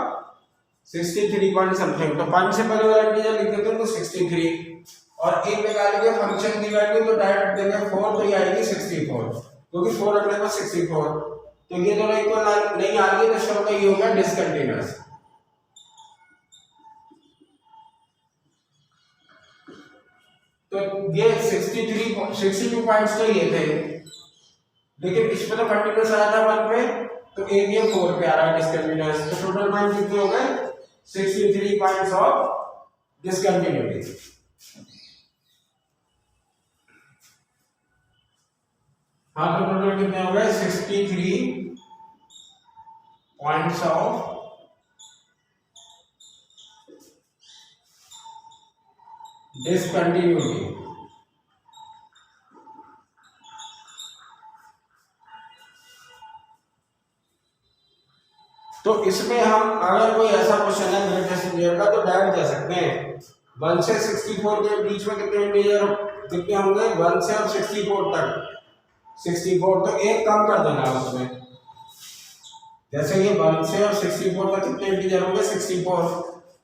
63 पॉइंट समथिंग, तो 5 से पहले वाला इंटीजर लिख देते हैं तो 63, और एक निकालेंगे फंक्शन की वैल्यू, तो डायरेक्ट देंगे 4, तो ये आएगी 64, क्योंकि 4 रखने पर 64, तो ये दोनों इक्वल नहीं आ रही है, तो इसका मतलब ये हो गया डिसकंटीन्यूअस। तो ये 62 पॉइंट्स तो ये थे, लेकिन इसमें तो कंटीन्यूअस आया था 1 पे, तो एक ये 4 पे आ रहा है डिसकंटीन्यूअस, तो टोटल पॉइंट कितने हो गए 63 पॉइंट्स ऑफ डिसकंटीन्यूटी। हाँ तो टोटल कितने हो गए 63 पॉइंट्स ऑफ डिसकंटिन्यूटी। तो इसमें हम अगर कोई ऐसा क्वेश्चन है ग्रेटेस्ट इंटीजर का, तो डायरेक्ट जा सकते हैं 1 से 64 के बीच में कितने इंटीजर कितने होंगे 1 से अब 64 तक, 64 तो एक कम कर देना उसमें। जैसे ये 1 से और 64 तक कितने इंटीजर होंगे 64,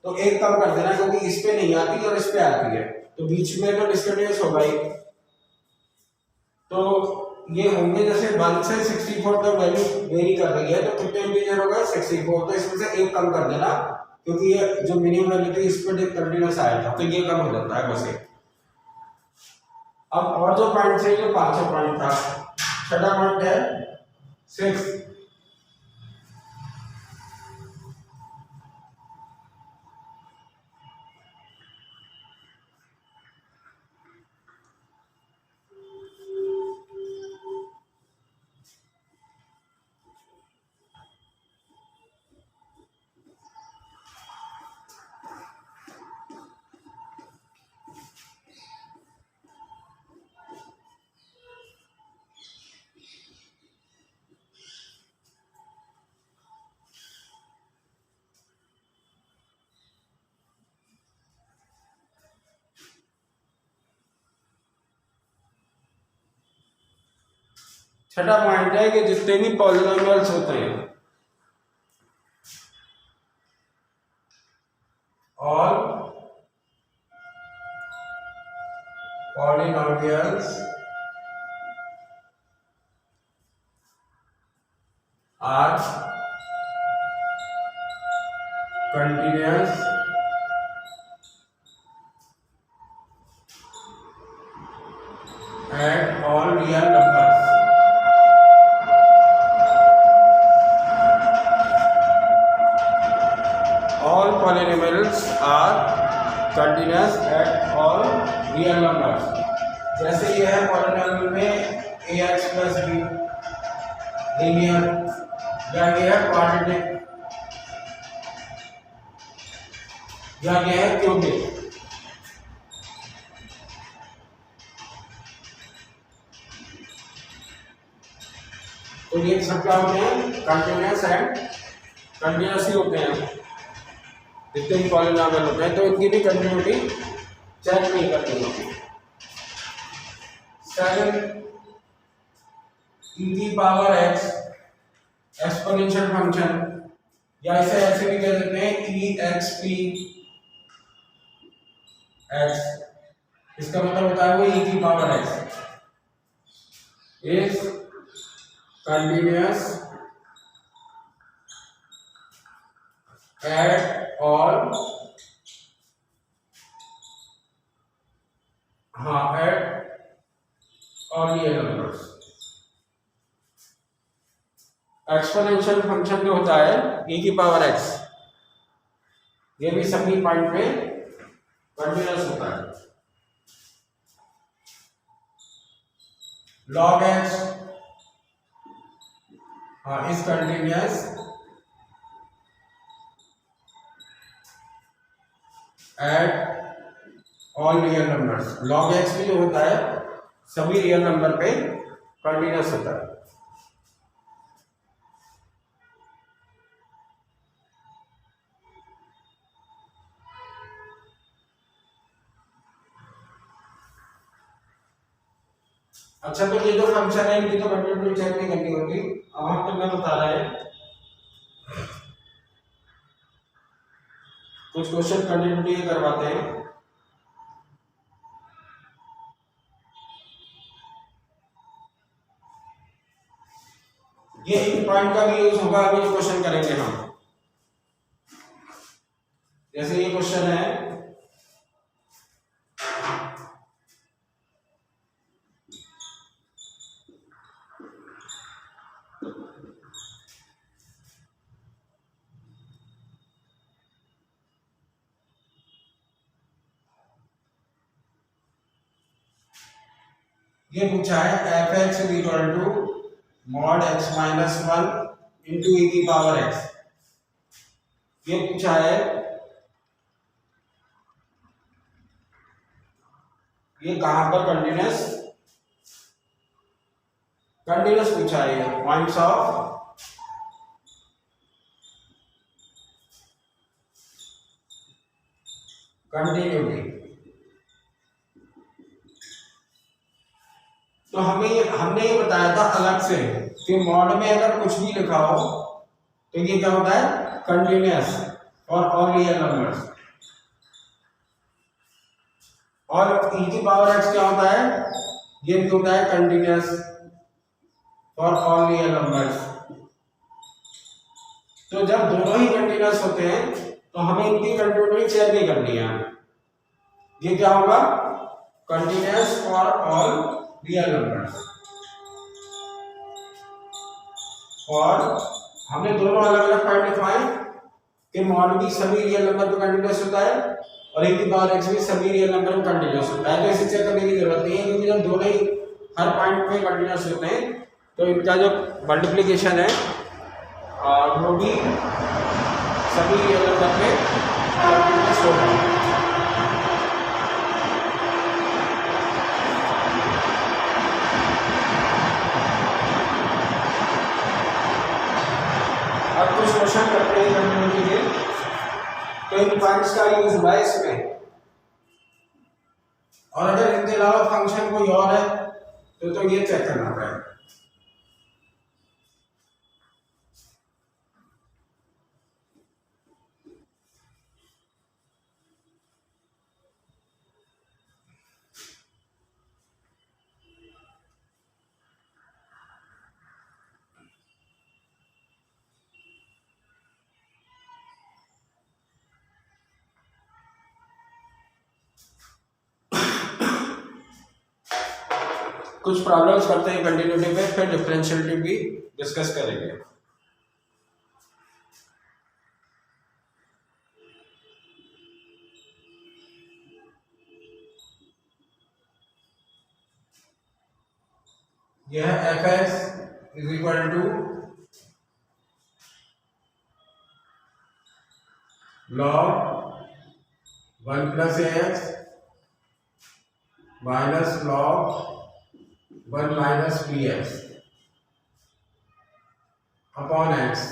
तो एक कम कर देना क्योंकि इस पे नहीं आती और इस पे आती है, तो बीच में तो डिस्कंटिन्यूअस होगा ही। तो ये होंगे जैसे 1 से 64 तक वैल्यू वेरी कर रही है, तो कितने इंटीजर होगा 64, तो इसमें से एक कम कर देना क्योंकि ये जो मिनिमम वैल्यू थी इस पे कंटिन्यूअस आया था, तो ये कम हो जाता है बस एक। अब और जो पॉइंट है जो 5 पॉइंट था, छठा पॉइंट है 6। छठा पॉइंट है कि जितने भी पॉलिनोमियल्स होते हैं, all polynomials are continuous at all real numbers. All polynomials are continuous at all real numbers। जैसे ये है पॉलिनोमियल में ax प्लस b लीनियर, या ये है क्वाड्रेटिक, या ये है क्यूबिक। तो ये सब क्या होते हैं कंटिन्यूअस एंड कंटिन्यूअस ही होते हैं जितने भी पॉलिनोमियल होते हैं, तो इनकी भी कंटिन्यूटी चेक नहीं करनी होती। 7 e की पावर x एक्सपोनेंशियल फंक्शन, या इसे ऐसे भी कह देते हैं e x p x, इसका मतलब होता है वो e की power x is continuous at all, हाँ at all real numbers. Exponential function जो होता है e की पावर x, ये भी सभी पॉइंट पे कंटिन्यूअस होता है। log x is continuous at all real numbers. log x भी जो होता है सभी रियल नंबर पे कंटिन्यूअस होता है। अच्छा, तो ये जो फंक्शन है इनकी तो कंटिन्यूटी चेक नहीं करनी होगी। अब हम तुम्हें बता रहे हैं कुछ क्वेश्चन कंटिन्यूटी करवाते हैं। ये इन पॉइंट का भी यूज होगा अभी जो क्वेश्चन करेंगे हम। जैसे ये क्वेश्चन है ये पूछा है f x is equal to mod x minus 1 into e की पावर x। ये पूछा है, ये कहां पर कंटिन्यूअस कंटिन्यूअस पूछा है, ये पॉइंट्स ऑफ कंटिन्यूटी। तो हमने ये बताया था अलग से कि मॉड में अगर कुछ भी लिखा हो तो ये क्या होता है, कंटिन्यूअस और ऑल रियल नंबर्स। और e की पावर x क्या होता है, ये भी होता है continuous for all real numbers. तो जब दोनों ही कंटिन्यूअस होते हैं तो हमें इनकी कंटिन्यूटी चेक नहीं करनी है। ये क्या होगा, continuous for all real numbers. और हमने दोनों अलग अलग पॉइंट लिखवाए कि मॉड भी सभी रियल नंबर पे कंटिन्यूअस होता है और e की पावर x भी सभी रियल नंबर पे कंटिन्यूअस होता है। तो इसे चेक करने की जरूरत नहीं है क्योंकि जब दोनों ही हर पॉइंट पे कंटिन्यूअस होते हैं तो इनका जो मल्टीप्लिकेशन है वो भी सभी रियल नंबर पे कंटिन्यूअस होगा। अब कुछ क्वेश्चन करते हैं कंटिन्यूटी के, तो इन पॉइंट्स का यूज हुआ है इसमें। और अगर इनके अलावा फंक्शन कोई और है तो ये चेक करना पड़ेगा। कुछ प्रॉब्लम्स करते हैं कंटिन्यूटी पे, फिर डिफरेंशियलिटी भी डिस्कस करेंगे। यह f(x) is equal to log 1 plus ax minus log 1 minus bx upon x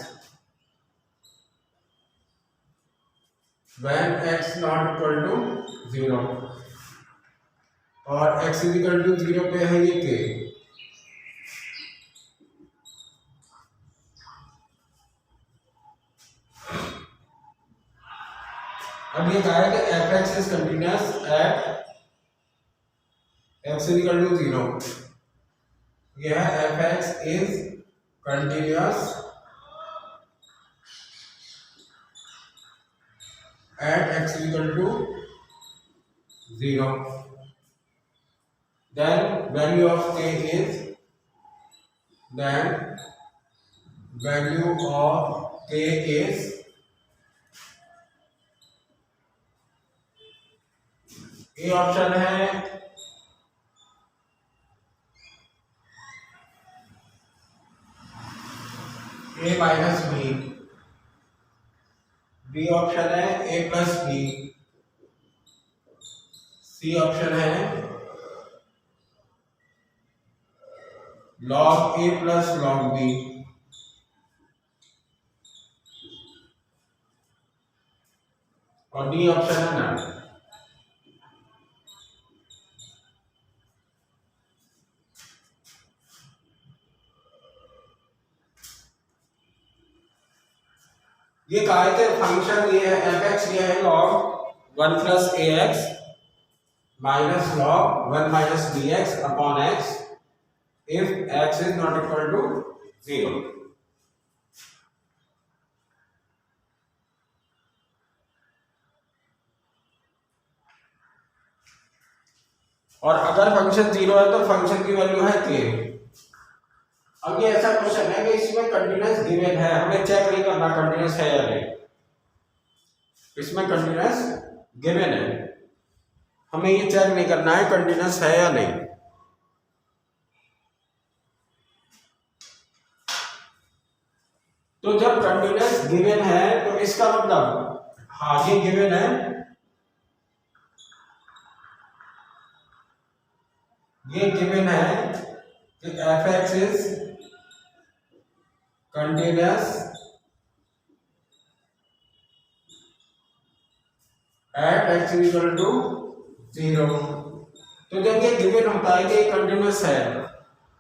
when x not equal to 0 और x इज इक्वल टू 0 पे है ये k। अब ये कहा है कि f(x) is continuous at x is equal to 0। यह f(x) is continuous at x is equal to 0, then value of k is a option है a minus b, b option है a plus b, c option है log a plus log b, और d option है none. ये कहा है कि function ये है f(x), ये है log 1 plus ax minus log 1 minus bx upon x if x is not equal to 0। और अगर फंक्शन 0 है तो फंक्शन की वैल्यू है k। अब ये ऐसा क्वेश्चन है कि इसमें कंटीन्यूअस गिवन है, हमें चेक नहीं करना कंटीन्यूअस है या नहीं। इसमें कंटीन्यूअस गिवन है, हमें ये चेक नहीं करना है कंटीन्यूअस है या नहीं। तो जब कंटीन्यूअस गिवन है तो इसका मतलब हाँ ये गिवन है, ये गिवन है कि f(x) is continuous at x equal to 0। तो जब ये गिवन होता है कि कंटीन्यूअस है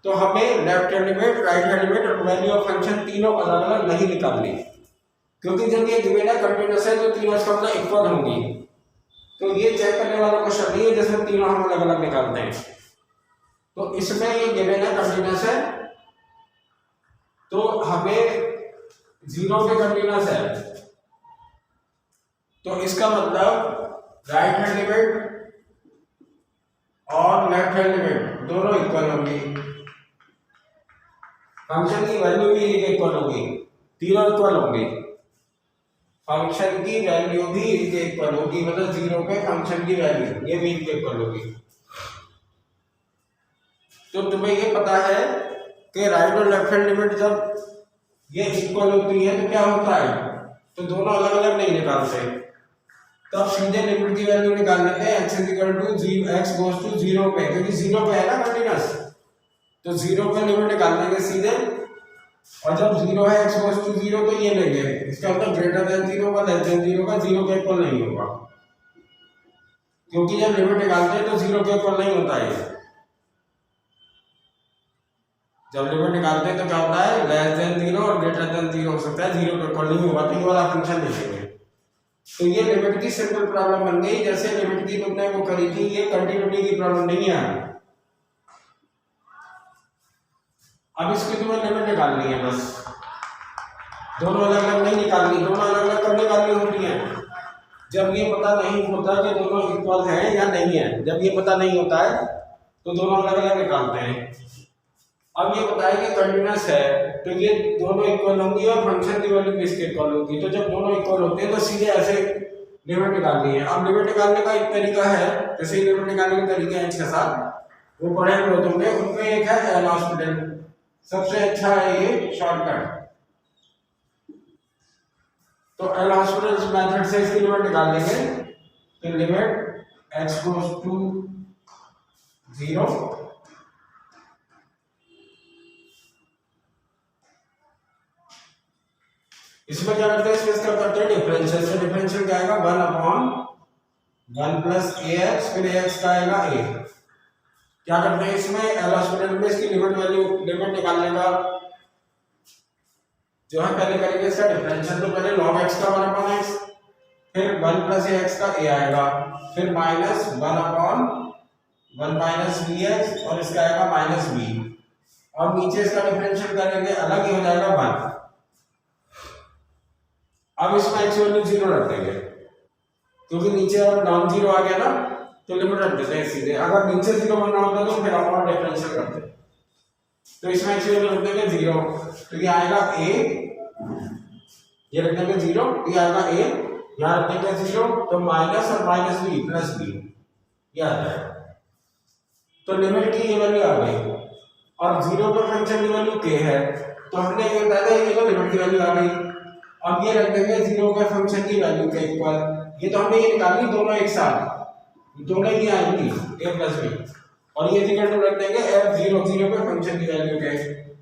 तो हमें left hand limit, right hand limit और वैल्यू ऑफ फंक्शन तीनों अलग अलग नहीं निकालनी, क्योंकि जब ये गिवन है कंटिन्यूअस है तो तीनों इसका मतलब इक्वल होंगी। तो ये चेक करने वाला क्वेश्चन नहीं है जिसमें तीनों हम अलग अलग निकालते हैं। तो इसमें ये गिवन है कंटिन्यूअस है, तो हमें 0 पे कंटिन्यूअस है, तो इसका मतलब राइट हैंड लिमिट और लेफ्ट हैंड लिमिट दोनों इक्वल होंगी, फंक्शन की वैल्यू भी इक्वल होगी, तीनों इक्वल होंगी, फंक्शन की वैल्यू भी इक्वल होगी, मतलब 0 पे फंक्शन की वैल्यू ये भी इक्वल होगी। तो तुम्हें ये पता है कि राइट और लेफ्ट हैंड लिमिट जब ये इक्वल होती है तो क्या होता है, तो दोनों अलग अलग नहीं निकालते, तब सीधे लिमिट की वैल्यू निकाल लेते हैं x गोज टू 0 पे, क्योंकि 0 पे है ना कंटिन्यूअस, तो 0 पे लिमिट निकाल देंगे सीधे, और जब 0 है x गोज टू 0 तो ये लेंगे, इसका मतलब ग्रेटर देन 0 का लेस देन 0 का 0 के इक्वल नहीं होगा, क्योंकि जब लिमिट निकालते हैं तो 0 के इक्वल नहीं होता है। जब लिमिट निकालते हैं तो क्या होता है, लेस देन 0 और ग्रेटर देन 0 हो सकता है, 0 के इक्वल नहीं होगा, तो ये वाला फंक्शन देखेंगे। तो ये लिमिट की सिंपल प्रॉब्लम बन गई, जैसे लिमिट की तुमने वो करी थी, ये कंटिन्यूटी की प्रॉब्लम नहीं है। अब इसकी तुम्हें लिमिट निकालनी है, बस दोनों अलग अलग नहीं निकालनी, दोनों अलग अलग कब निकालनी होती है, जब ये पता नहीं होता कि दोनों इक्वल हैं या नहीं है। जब ये पता नहीं होता है तो दोनों अलग अलग निकालते हैं। अब ये बताया कि कंटिन्यूअस है तो ये दोनों इक्वल होंगी और फंक्शन की वैल्यू किसके इक्वल होगी, तो जब दोनों इक्वल होते हैं तो सीधे ऐसे लिमिट निकालनी है। अब लिमिट निकालने का एक तरीका है, जैसे लिमिट निकालने का तरीका है इसके साथ वो पढ़े हुए तुमने, उनमें एक है एल हॉस्पिटल, सबसे अच्छा है ये शॉर्टकट। तो एल हॉस्पिटल मेथड से इसकी लिमिट निकाल लेंगे, तो लिमिट x गोज टू 0 इसमें क्या करते हैं, इसमें इसका करते हैं डिफरेंशियल, से डिफरेंशियल क्या आएगा 1/1 प्लस ax, फिर ax का आएगा a। क्या करते हैं इसमें एल हॉस्पिटल में इसकी लिमिट वैल्यू लिमिट निकालने का जो है पहले करेंगे इसका डिफरेंशियल, तो पहले log x का 1/x, फिर 1 प्लस ax का a आएगा, फिर माइनस 1/1 माइनस bx और इसका आएगा माइनस b, और नीचे इसका डिफरेंशियल करेंगे अलग ही हो जाएगा 1। अब इसमें x वैल्यू 0 रख देंगे, क्योंकि नीचे अब नॉन 0 आ गया ना, तो लिमिट रख देते हैं सीधे। अगर नीचे 0 बनना होता तो फिर हम और डिफरेंशियल करते, तो इसमें x वैल्यू रख देंगे 0, तो ये आएगा a, ये रख देंगे 0, ये आएगा a, यहाँ रख देंगे 0, तो माइनस और माइनस b प्लस b ये आ जाएगा। तो लिमिट की ये वैल्यू आ गई, और 0 पर फंक्शन की वैल्यू k है, तो हमने ये बताया था ये तो लिमिट की वैल्यू आ गई। अब ये रख देंगे 0 के फंक्शन की वैल्यू के इक्वल, ये तो हमने ये निकाली दोनों एक साथ, दोनों ही आएंगी a प्लस b, और ये इक्वल टू रख देंगे f 0 पे फंक्शन की वैल्यू के,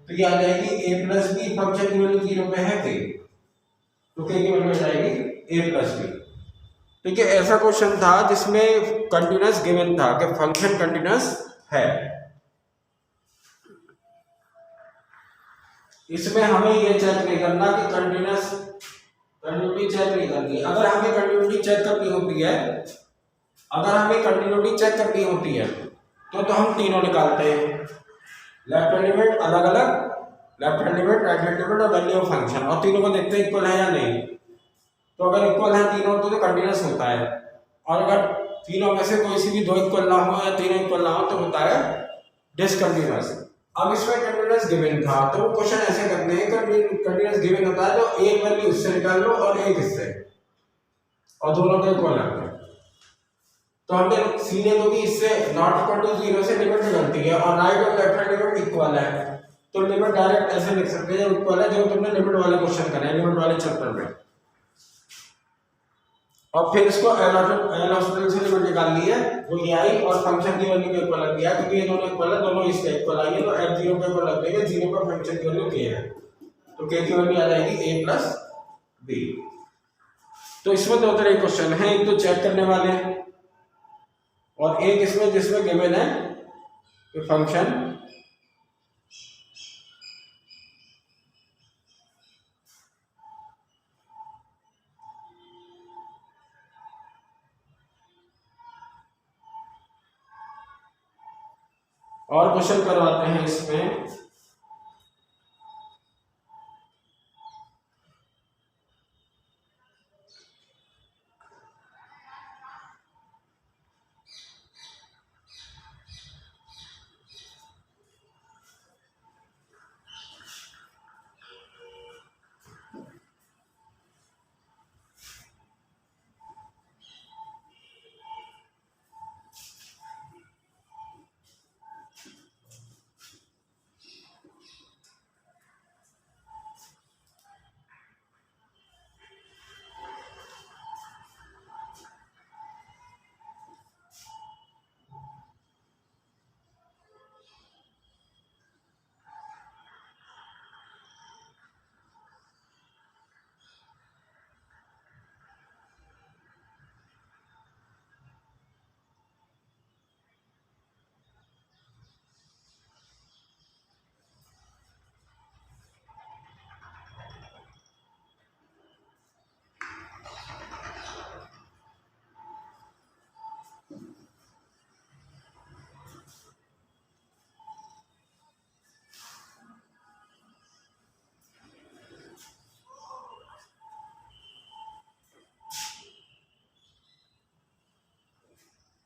तो ये आ जाएगी a प्लस b, फंक्शन की वैल्यू 0 पे है k, तो k की वैल्यू आ जाएगी a प्लस b। ठीक है, ऐसा क्वेश्चन था जिसमें कंटिन्यूअस गिवन था कि फंक्शन कंटिन्यूअस है। इसमें हमें ये चेक नहीं करना कि कंटिन्यूटी चेक नहीं करनी। अगर हमें कंटिन्यूटी चेक करनी होती है, अगर हमें कंटिन्यूटी चेक करनी होती है तो हम तीनों निकालते हैं, लेफ्ट हैंड लिमिट अलग अलग, left hand limit, right hand limit और वैल्यू ऑफ फंक्शन, और तीनों को देखते हैं इक्वल है या नहीं। तो अगर इक्वल है तीनों तो कंटिन्यूअस होता है, और अगर तीनों में से कोई सी भी दो इक्वल ना हो या तीनों इक्वल ना हो तो होता है डिसकंटिन्यूअस। अब इसमें कंटिन्यूअस गिवन था, तो वो क्वेश्चन ऐसे करते हैं, कंटिन्यूअस गिवन होता है तो एक वैल्यू इससे निकाल लो और एक इससे, और दोनों को इक्वल रखते हैं। तो हमने सीधे क्योंकि इससे नॉट इक्वल टू 0 से लिमिट निकलती है, और राइट और लेफ्ट हैंड लिमिट इक्वल है, तो लिमिट डायरेक्ट ऐसे लिख सकते हैं जब इक्वल है, जो तुमने लिमिट वाले क्वेश्चन करे हैं, लिमिट वाले चैप्टर में। और फिर इसको एल हॉस्पिटल से लिमिट निकाल ली है, वो ये आई, और फंक्शन की वैल्यू के इक्वल लग गया, क्योंकि ये दोनों इक्वल है, दोनों इसके इक्वल आएंगे, तो f 0 पे इक्वल लग देंगे, 0 पर फंक्शन की वैल्यू k है, तो k की वैल्यू आ जाएगी a प्लस b। तो इसमें दो तरह के क्वेश्चन हैं, एक तो चेक करने वाले और एक इसमें जिसमें गिवन है कि फंक्शन और क्वेश्चन करवाते हैं इसमें।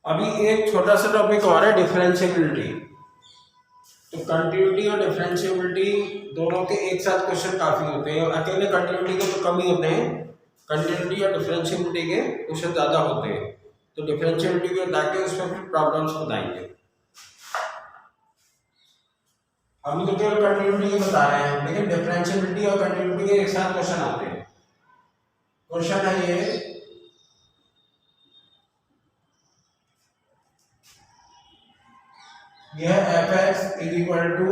अभी एक छोटा सा टॉपिक और है, डिफरेंशिएबिलिटी। तो कंटिन्यूटी और डिफरेंशिएबिलिटी दोनों के एक साथ क्वेश्चन काफी होते हैं, अकेले कंटिन्यूटी के तो कम ही होते हैं, कंटिन्यूटी और डिफरेंशिएबिलिटी के क्वेश्चन ज्यादा होते हैं। तो डिफरेंशिएबिलिटी को बता के उसमें फिर प्रॉब्लम्स बताएंगे। हम तो केवल कंटिन्यूटी के बता रहे हैं, लेकिन डिफरेंशिएबिलिटी और कंटिन्यूटी के एक साथ क्वेश्चन आते हैं। क्वेश्चन है ये, यह f x is equal to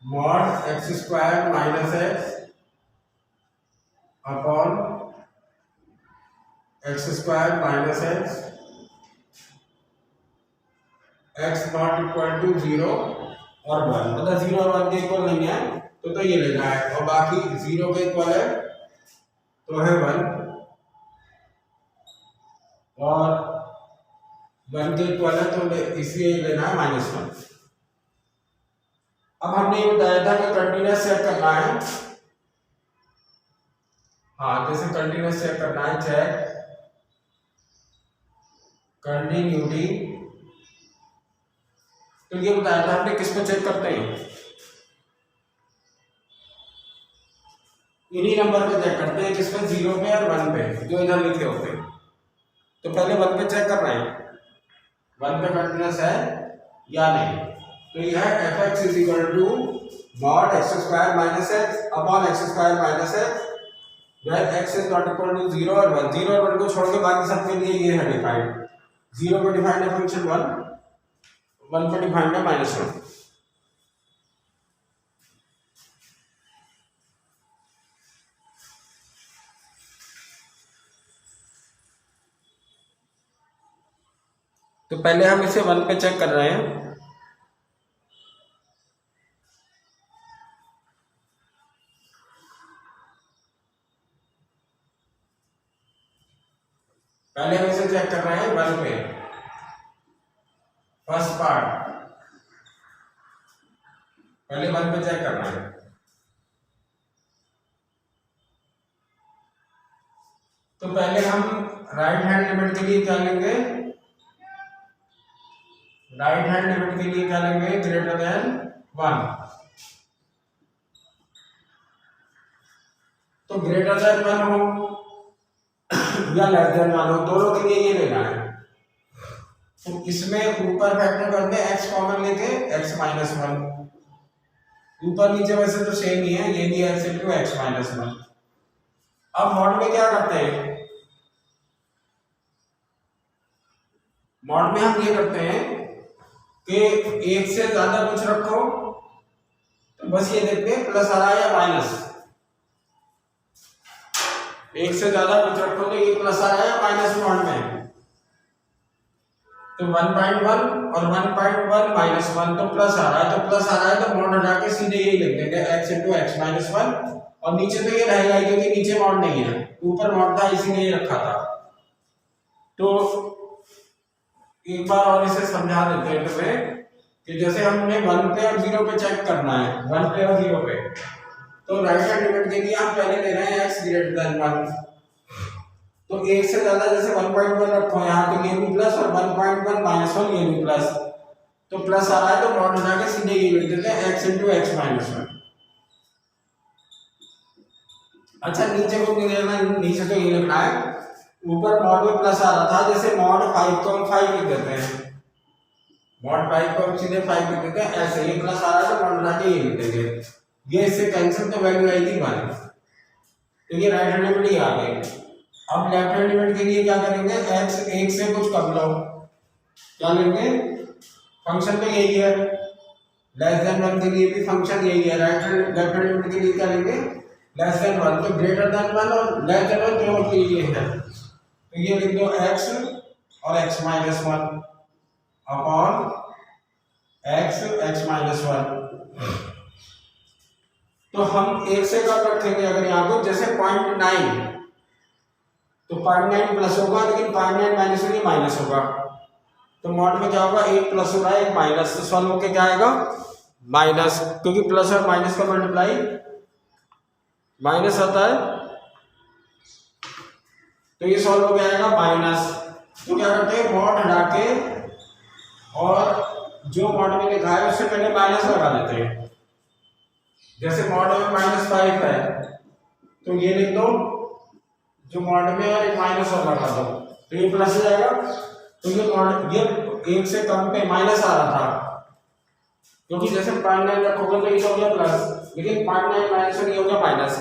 mod x square minus x upon x square minus x, x not equal to 0 और 1, मतलब 0 और 1 के इक्वल नहीं है तो ये लेना है, और बाकी 0 के इक्वल है तो है 1 और 1 के इक्वल है तो इसलिए लेना है -1। अब हमने ये बताया था कि कंटिन्यूस चेक करना है। हाँ, जैसे कंटिन्यूस चेक करना है, चेक कंटिन्यूटी, तो ये बताया था हमने किस पे चेक करते हैं, इन्हीं नंबर पे चेक करते हैं, किस पे 0 पे और 1 पे, जो इधर लिखे होते हैं। तो पहले 1 पे चेक करना है, 1 पे कंटिन्यूस है या नहीं। तो यह f x is equal to mod x square minus x upon x square minus x, where x is not equal to 0 और 1। 0 और 1 को छोड़ के बाकी सबके लिए ये है डिफाइंड। 0 पे डिफाइंड है फंक्शन 1 पे डिफाइंड है -1। तो पहले हम इसे 1 पे चेक कर रहे हैं। पहले हम इसे चेक कर रहे हैं 1 पे, फर्स्ट पार्ट पहले 1 पे चेक करना है। तो पहले हम राइट हैंड लिमिट के लिए क्या लेंगे, राइट हैंड लिमिट के लिए क्या लेंगे, ग्रेटर देन 1। तो ग्रेटर देन 1 हो या लेस देन 1 हो, दोनों के लिए ये लेना है। तो इसमें ऊपर फैक्टर करते हैं x कॉमन लेके x -1, ऊपर नीचे वैसे तो सेम ही है, ये भी x इनटू x -1। अब मॉड में क्या करते हैं, मॉड में हम ये करते हैं कि एक से ज्यादा कुछ रखो तो बस ये देखते हैं प्लस आ रहा है या माइनस, एक से ज्यादा कुछ रखो तो ये प्लस आ रहा है या माइनस मॉड में। तो 1.1 और 1.1 -1 तो प्लस आ रहा है, तो प्लस आ रहा है तो मॉड हटा के सीधे यही लिख देंगे x इनटू x -1, और नीचे तो ये रहेगा क्योंकि नीचे मॉड नहीं है, ऊपर मॉड था इसीलिए ये रखा था। तो एक बार और इसे समझा देते हैं तुम्हें कि जैसे हमने 1 पे और 0 पे चेक करना है, 1 पे और 0 पे, तो राइट हैंड लिमिट के लिए हम पहले ले रहे हैं x ग्रेटर देन 1, तो 1 से ज्यादा जैसे 1.1 रखो यहाँ, तो ये भी प्लस और 1.1 माइनस 1 ये भी प्लस, तो प्लस आ रहा है तो नॉट हटा के सीधे ये लिख देते हैं x इंटू एक्स माइनस 1। अच्छा नीचे को नहीं लिखना, नीचे तो ये लिखना है, ऊपर मॉड में प्लस आ रहा था, जैसे मॉड 5 को हम 5 लिख देते हैं, मॉड 5 को हम सीधे 5 लिख देते हैं, ऐसे ये प्लस आ रहा है तो मॉड हटा के ये लिख देंगे, ये इससे कैंसिल, तो वैल्यू आई थी 1, तो ये राइट हैंड लिमिट ही आ गई। अब लेफ्ट हैंड लिमिट के लिए क्या करेंगे, x 1 से कुछ कम लो, क्या लेंगे, फंक्शन तो यही है, लेस देन 1 के लिए भी फंक्शन यही है, right hand left hand limit के लिए क्या लेंगे, लेस देन 1, तो ग्रेटर देन 1 और लेस देन 1 दोनों के लिए है, तो ये लिख दो x और x minus 1 upon x minus 1। तो हम 1 से कम रखेंगे अगर यहाँ को, जैसे 0.9, तो 0.9 प्लस होगा, लेकिन 0.9 माइनस होगी माइनस होगा, तो मॉड में क्या होगा, 1 प्लस हो रहा है 1 माइनस, तो सॉल्व होके क्या आएगा माइनस, क्योंकि प्लस और माइनस का मल्टीप्लाई माइनस आता है, तो ये सॉल्व हो गया आएगा माइनस। तो क्या करते हैं, मॉड हटा के और जो मॉड में लिखा है उससे पहले माइनस लगा देते हैं, जैसे मॉड में -5 है तो ये लिख दो जो मॉड में, और एक माइनस और लगा दो, तो ये प्लस हो जाएगा, तो ये मॉड ये 1 से कम पे माइनस आ रहा था, क्योंकि जैसे 0.9 रखोगे तो ये हो गया प्लस, लेकिन 0.9 माइनस ये हो गया माइनस,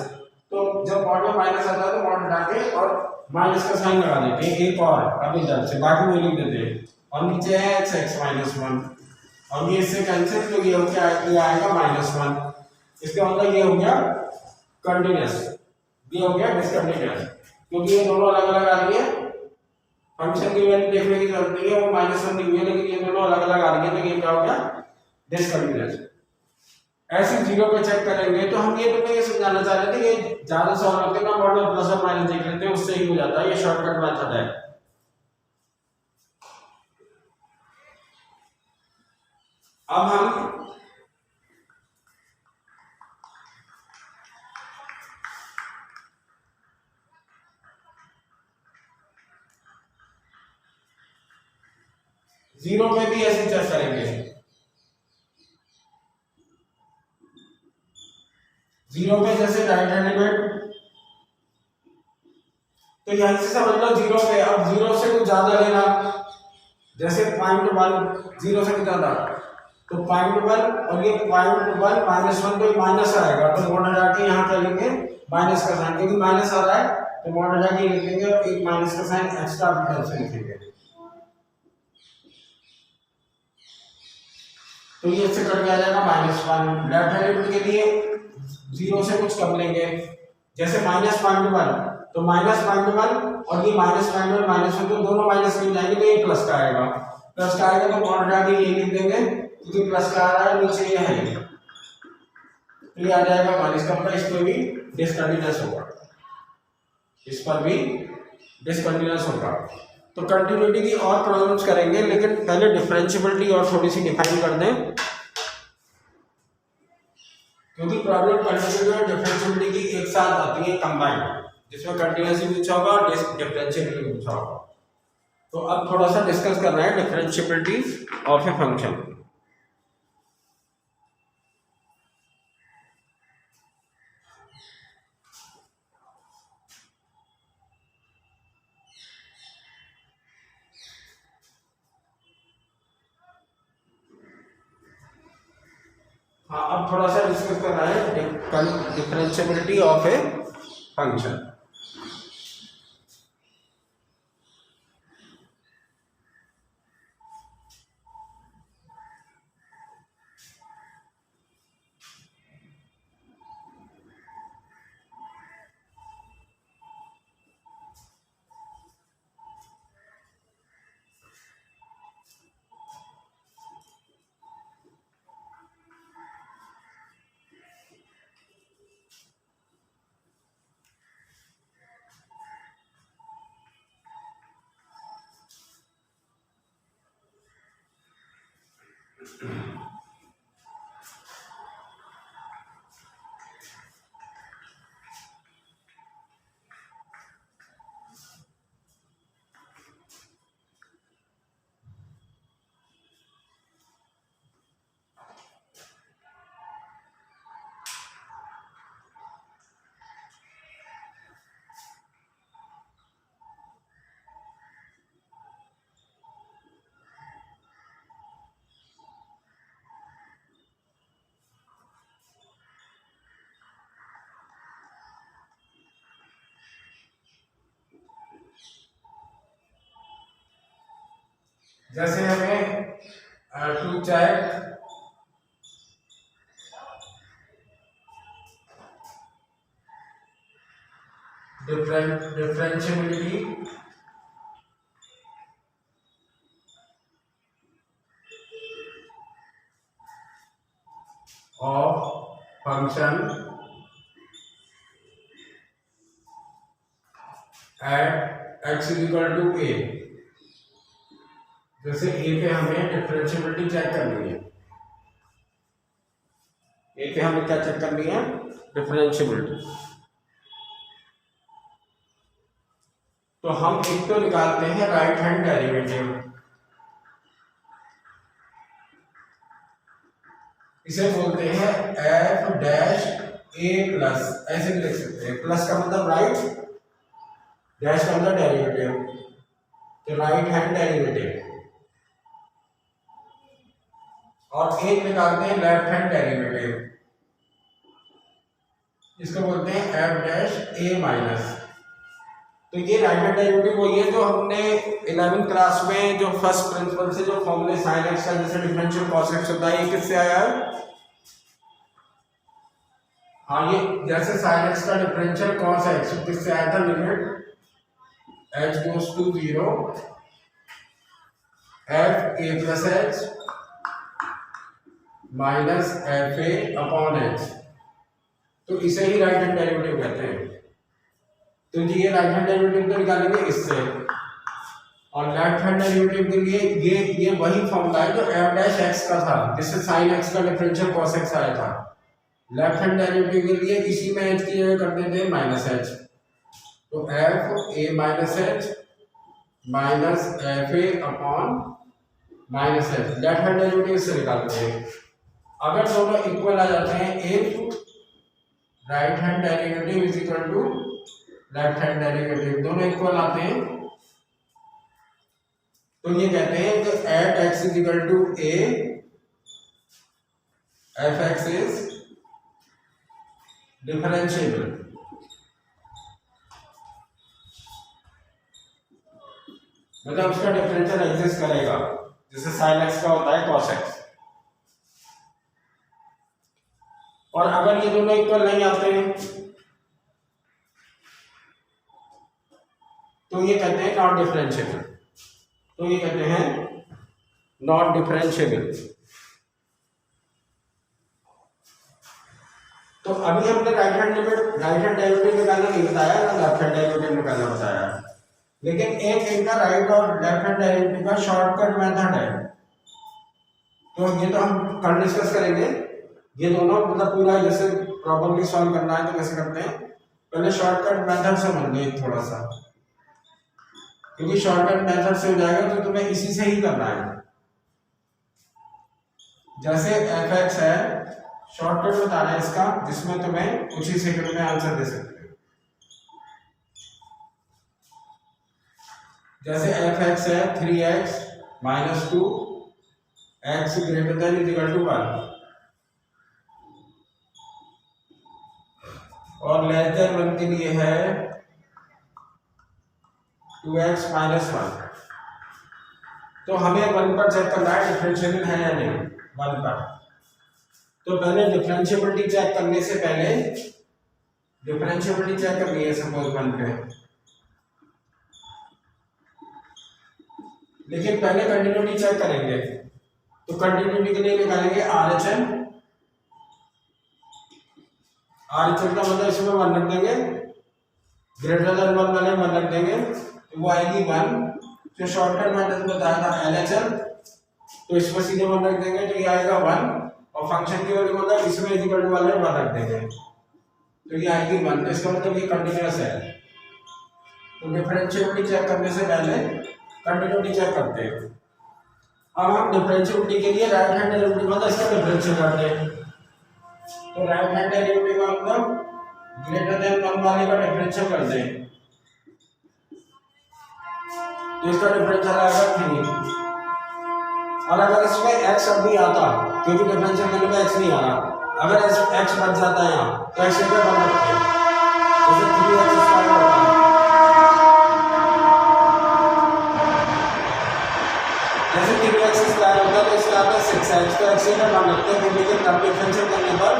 तो जब मॉड में माइनस आता है तो मॉड हटा के और माइनस का साइन लगा देते हैं, एक और अभी इधर से, बाकी वो लिख देते हैं, और नीचे है x माइनस 1, और ये इससे कैंसिल, तो ये हो गया, ये आएगा -1, इसके मतलब ये हो गया कंटिन्यूअस, ये हो गया डिसकंटिन्यूअस, क्योंकि ये दोनों अलग अलग आ रही है, फंक्शन की वैल्यू देखने की जरूरत नहीं है, वो -1 दी हुई है, लेकिन ये दोनों अलग अलग आ रही है, तो ये क्या हो गया डिसकंटिन्यूअस। ऐसे 0 पे चेक करेंगे, तो हम ये तुम्हें ये समझाना चाह रहे थे कि ज्यादा सॉल्व होते ना मॉडल प्लस और माइनस देख लेते हैं, उससे ही हो जाता है, ये शॉर्टकट मेथड है। अब हम जीरो पे भी ऐसे चेक करेंगे, 0 पे जैसे राइट हैंड लिमिट, तो यहां से समझ लो 0 पे, अब 0 से कुछ ज्यादा लेना, जैसे 0.1 0 से कुछ ज्यादा, तो 0.1 और ये 0.1 -1, तो माइनस आएगा, तो मोड हटा के यहाँ क्या लेंगे माइनस का साइन, क्योंकि माइनस आ रहा है तो मोड हटा के लिख देंगे और एक माइनस का साइन एक्स्ट्रा अपनी तरफ से लिखेंगे, तो ये इससे कट गया जाएगा -1। लेफ्ट हैंड लिमिट के लिए 0 से कुछ कम लेंगे, जैसे -0.1, तो -0.1 और ये -0.1 -1, तो दोनों माइनस में जाएंगे, तो ये प्लस का आएगा, प्लस का आएगा तो मोड हटा के ये लिख देंगे, क्योंकि प्लस का आ रहा है, नीचे ये है, तो ये आ जाएगा माइनस का, मतलब इस पर भी डिसकंटिन्यूअस होगा, इस पर भी डिसकंटिन्यूअस होगा। तो कंटिन्यूटी की और प्रॉब्लम्स करेंगे, लेकिन पहले डिफरेंशिएबिलिटी और थोड़ी सी डिफाइन कर दें, क्योंकि प्रॉब्लम कंटिन्यूटी और डिफरेंशिएबिलिटी की एक साथ आती है कंबाइंड, जिसमें कंटिन्यूटी पूछा होगा और डिफरेंशिएबिलिटी पूछा होगा। तो अब थोड़ा सा डिस्कस करना है डिफरेंशिएबिलिटी ऑफ ए फंक्शन। हाँ, अब थोड़ा सा डिस्कस करना है डिफरेंशिएबिलिटी ऑफ ए फंक्शन। जैसे हमें to check differentiability of function at x = a, जैसे a पे हमें डिफरेंशियबिलिटी चेक करनी है, a पे हमें क्या चेक करनी है, डिफरेंशियबिलिटी। तो हम एक तो निकालते हैं राइट हैंड डेरिवेटिव, इसे बोलते हैं f डैश a प्लस, ऐसे भी लिख सकते हैं, प्लस का मतलब राइट, डैश का मतलब डेरिवेटिव, तो राइट हैंड डेरिवेटिव, और एक निकालते हैं लेफ्ट हैंड डेरिवेटिव, इसको बोलते हैं f डैश a माइनस। तो ये राइट हैंड डेरिवेटिव वही है जो हमने 11वीं क्लास में जो फर्स्ट प्रिंसिपल से जो फॉर्मूले sin x का जैसे डिफरेंशियल cos x होता है, ये किससे आया है? हाँ, ये जैसे sin x का डिफरेंशियल cos x किससे आया था? Limit h goes to 0 f a plus h minus f a upon H, तो इसे ही राइट हैंड डेरिवेटिव कहते हैं। तो ये राइट हैंड डेरिवेटिव तो निकालेंगे इससे, और लेफ्ट हैंड डेरिवेटिव के लिए ये वही फॉर्मूला है जो एफ डैश एक्स का था, जिससे साइन एक्स का डिफरेंशियल कॉस एक्स आया था। लेफ्ट हैंड डेरिवेटिव के लिए इसी में एच की जगह कर देते हैं माइनस एच, तो f a minus h minus f a upon minus h, left hand derivative से निकालते हैं। अगर दोनों इक्वल आ जाते हैं, if right hand derivative is equal to left hand derivative, दोनों इक्वल आते हैं, तो ये कहते हैं कि at x is equal to a f x is differentiable. मतलब उसका डिफरेंशियल एग्जिस्ट करेगा, जैसे साइन एक्स का होता है कॉस एक्स। और अगर ये दोनों इक्वल नहीं आते हैं तो ये कहते हैं नॉट डिफरेंशिएबल, तो ये कहते हैं नॉट डिफरेंशिएबल। तो अभी हमने राइट हैंड डेरिवेटिव निकालना नहीं बताया ना, लेफ्ट हैंड डेरिवेटिव निकालना बताया, लेकिन एक इनका राइट और लेफ्ट हैंड डेरिवेटिव का शॉर्टकट मेथड है, तो ये तो हम कल डिस्कस करेंगे। ये दोनों मतलब पूरा जैसे प्रॉब्लम सॉल्व करना है तो कैसे करते हैं, पहले शॉर्टकट मेथड समझ लो थोड़ा सा, क्योंकि शॉर्टकट मेथड से हो जाएगा तो तुम्हें इसी से ही करना है। जैसे एफ एक्स है, शॉर्टकट बताना है इसका, जिसमें तुम्हें कुछ ही सेकंड में आंसर दे सकते हो। जैसे एफ एक्स है 3x minus 2 x greater than is equal to 1 और लेस देन 1 के लिए है 2x माइनस 1। तो हमें 1 पर चेक करना है डिफरेंशिएबल है या नहीं, 1 पर। तो पहले डिफरेंशिएबिलिटी चेक करने से पहले डिफरेंशिएबिलिटी चेक करनी है सपोज 1 पे, लेकिन पहले कंटिन्यूटी चेक करेंगे। तो कंटिन्यूटी के लिए निकालेंगे RHM, RHM का मतलब इसमें 1 रख देंगे, ग्रेटर देन 1 वाले 1 रख देंगे, तो वो आएगी 1। जो शॉर्टकट मेथड बताया था LHM, तो इसमें सीधे 1 रख देंगे तो ये आएगा 1 और फंक्शन की वैल्यू मतलब इसमें इक्वल टू वाले 1 रख देंगे तो ये आएगी 1। तो इसका मतलब ये कंटीन्यूअस है। तो डिफरेंशिएबिलिटी चेक करने से पहले कंटीन्यूटी चेक करते हैं। अब हम डिफरेंशिएबिलिटी के लिए राइट हैंड डेरिवेटिव मतलब इसका डिफरेंशियल करते हैं। तो राइट हैंड डेरिवेटिव का मतलब ग्रेटर देन 1 वाले का डिफरेंशियल कर दें तो इसका डिफरेंशियल आएगा 3। और अगर इसमें x अब भी आता क्योंकि डिफरेंशियल करने में x नहीं आ रहा, अगर x बच जाता है यहाँ तो x का बन रखते हैं जैसे 3x स्क्वायर होता है। जैसे 3x स्क्वायर होता है तो इसका आता है 6x तो x का बन रखते हैं लेकिन तब डिफरेंशियल करने पर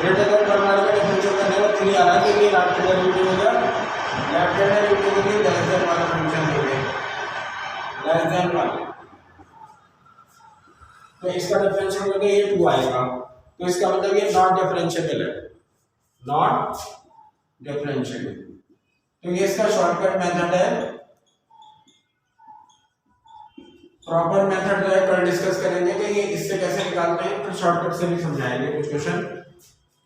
ग्रेटर देन 1 वाले का डिफरेंशियल करने पर 3 आ रहा है क्योंकि राइट हैंड डेरिवेटिव हो गया। लेफ्ट हैंड डेरिवेटिव के लिए लेस देन वाला फंक्शन देंगे लेस देन 1 तो इसका डिफरेंशियल करके ये 2 आएगा तो इसका मतलब ये नॉट डिफरेंशिएबल है, नॉट डिफरेंशिएबल। तो ये इसका शॉर्टकट मेथड है। प्रॉपर मेथड जो है कल डिस्कस करेंगे कि ये इससे कैसे निकालते हैं, फिर शॉर्टकट से भी समझाएंगे कुछ क्वेश्चन,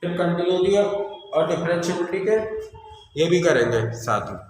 फिर कंटिन्यूटी और डिफरेंशिएबिलिटी के ये भी करेंगे साथ में।